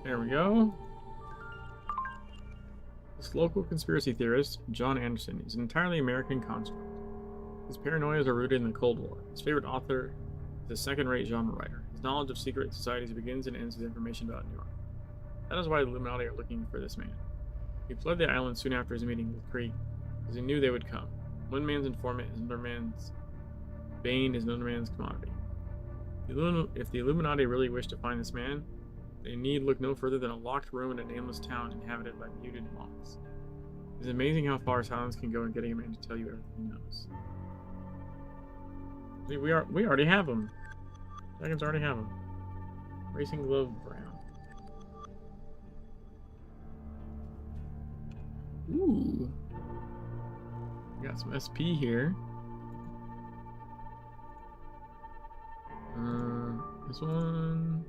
There we go. This local conspiracy theorist, John Anderson, is an entirely American construct. His paranoias are rooted in the Cold War. His favorite author is a second-rate genre writer. His knowledge of secret societies begins and ends with information about New York. That is why the Illuminati are looking for this man. He fled the island soon after his meeting with Krieg, because he knew they would come. One man's informant is another man's bane is another man's commodity. If the Illuminati really wish to find this man, they need look no further than a locked room in a nameless town inhabited by muted monks. It's amazing how far silence can go in getting a man to tell you everything he knows. See, we already have him. Dragons already have him. Racing Glove Brown. Ooh. We got some SP here. This one.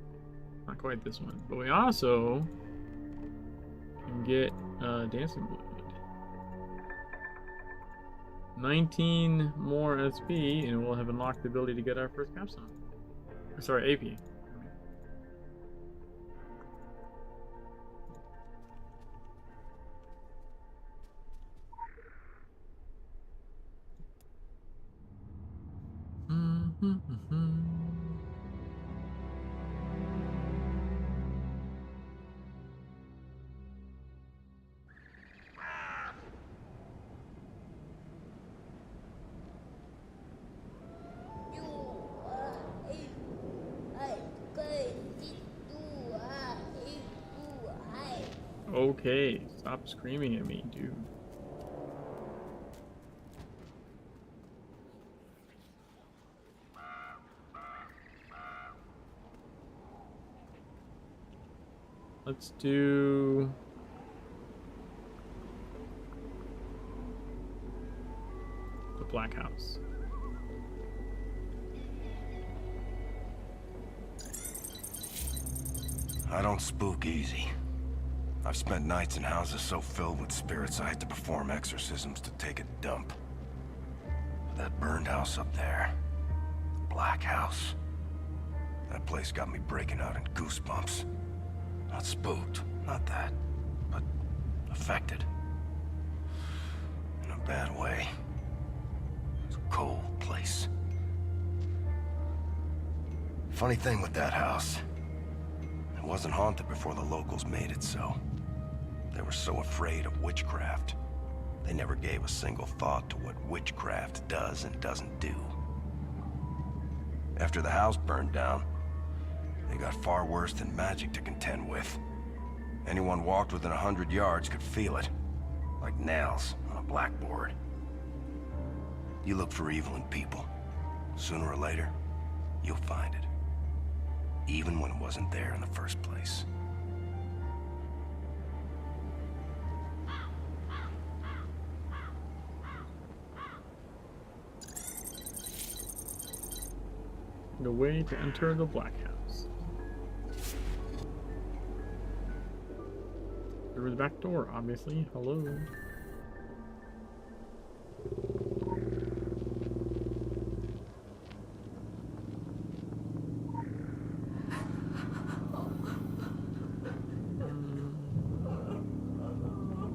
Not quite this one, but we also can get Dancing Blood. 19 more SP, and we'll have unlocked the ability to get our first capstone. Sorry, AP. Okay, stop screaming at me, dude. Let's do the Black House. I don't spook easy. I've spent nights in houses so filled with spirits I had to perform exorcisms to take a dump. That burned house up there, the Black House, that place got me breaking out in goosebumps. Not spooked, not that, but affected. In a bad way. It's a cold place. Funny thing with that house, it wasn't haunted before the locals made it so. They were so afraid of witchcraft, they never gave a single thought to what witchcraft does and doesn't do. After the house burned down, they got far worse than magic to contend with. Anyone walked within 100 yards could feel it, like nails on a blackboard. You look for evil in people. Sooner or later, you'll find it. Even when it wasn't there in the first place. The way to enter the Black House. Through the back door, obviously. Hello.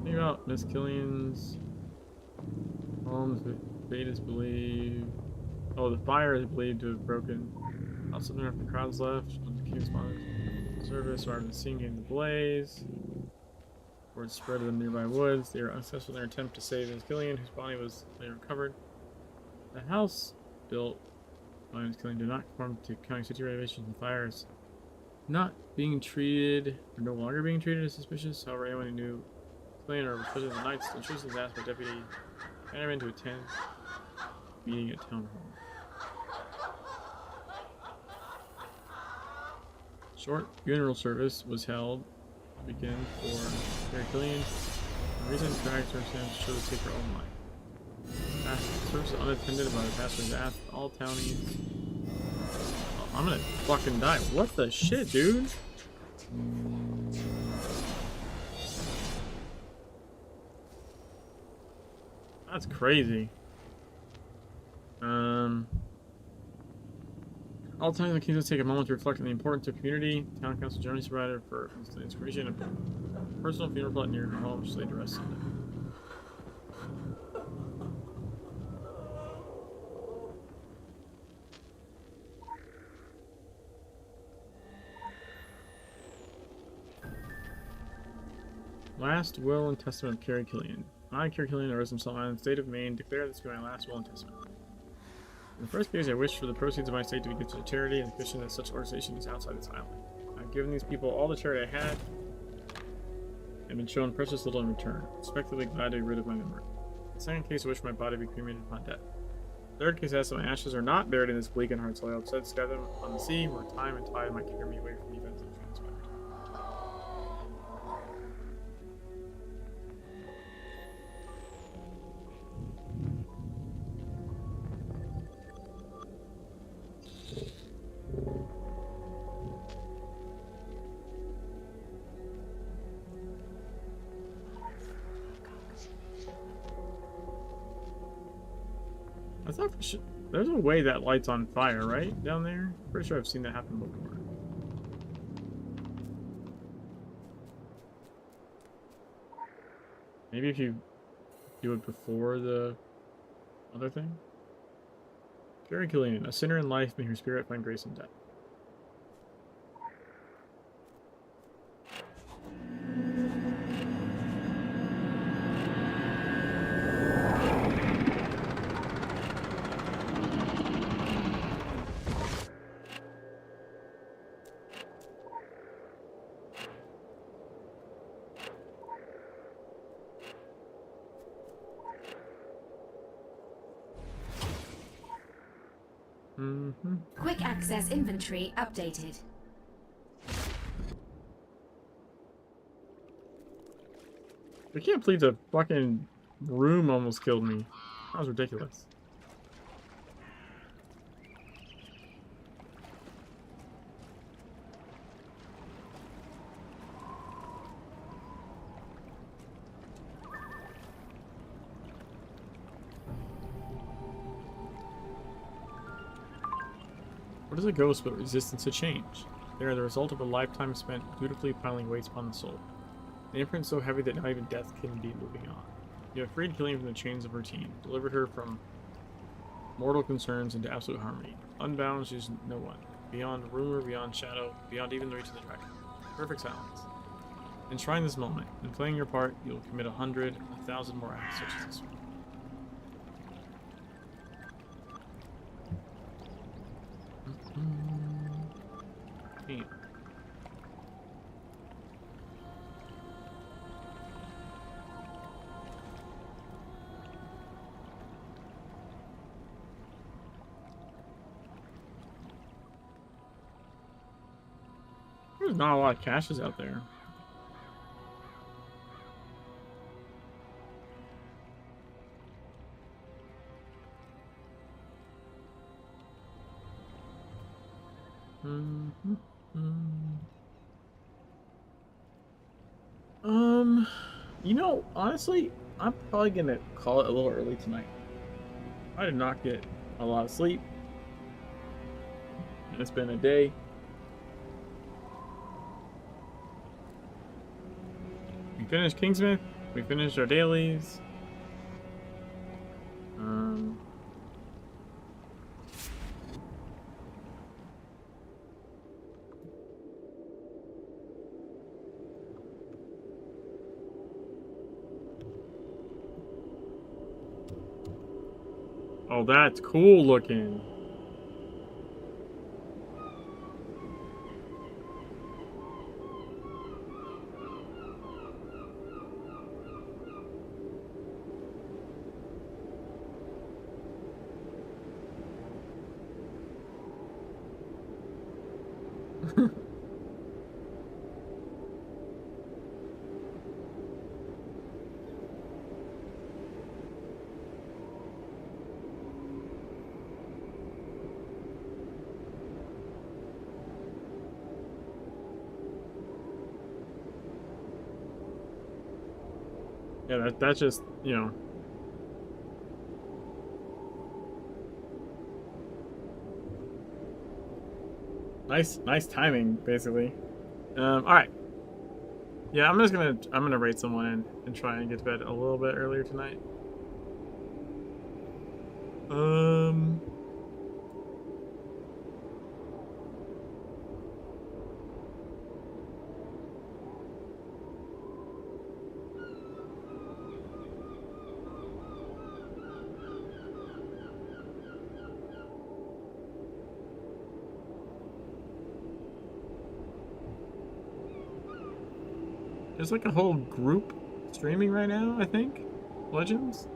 Think about Miss Killian's home's fate is believed. Oh, the fire is believed to have broken out something after the crowds left. When the king's service arrived at the scene in the blaze. Word spread to the nearby woods. They were unsuccessful in their attempt to save Miss Killian, whose body was later recovered. The house built by Miss Killian did not conform to county city regulations and fires. Not being treated, or no longer being treated as suspicious. However, anyone who knew Killian or President of the Knights intrusive was asked by Deputy Bannerman to attend meeting at Town Hall. Short funeral service was held weekend for Mary Killian. The recent tragic circumstance chose to take her own life. Past service is unattended by the pastor's asked all townies. Oh, I'm gonna fucking die. What the shit, dude? That's crazy. All times the kings take a moment to reflect on the importance of community. Town council generally provided for inspiration of personal funeral plot near her home, which laid to rest Sunday. Last will and testament of Carrie Killian. I, Carrie Killian, a resident of Salt Island, state of Maine, declare this to be my last will and testament. In the first case, I wish for the proceeds of my estate to be given to charity and the condition that such organization is outside this island. I've given these people all the charity I had and been shown precious little in return. Respectively glad to be rid of my memory. In the second case, I wish my body be cremated upon death. The third case, I ask that my ashes are not buried in this bleak and hard soil. Instead, scatter them on the sea, where time and tide might carry me away from the events that transpired. I thought there's a way that light's on fire, right? Down there? Pretty sure I've seen that happen before. Maybe if you do it before the other thing? Carrie Killian, a sinner in life, may her spirit find grace in death. Quick access inventory updated. I can't believe the fucking room almost killed me. That was ridiculous. What is a ghost but resistance to change? They are the result of a lifetime spent dutifully piling weights upon the soul. An imprint so heavy that not even death can be moving on. You have freed Killian from the chains of routine, delivered her from mortal concerns into absolute harmony. Unbound, she is no one. Beyond rumor, beyond shadow, beyond even the reach of the dragon. Perfect silence. Enshrine this moment. In playing your part, you will commit 100, 1,000 more acts such as this one. Neat. There's not a lot of caches out there. You know, honestly, I'm probably gonna call it a little early tonight. I did not get a lot of sleep. It's been a day. We finished Kingsmith. We finished our dailies. Oh, that's cool looking. Yeah, that's just, you know. Nice timing, basically. All right. Yeah, I'm gonna raid someone and try and get to bed a little bit earlier tonight. There's like a whole group streaming right now, I think. Legends?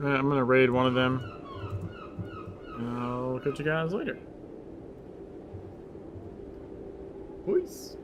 I'm gonna raid one of them. And I'll catch you guys later. Peace.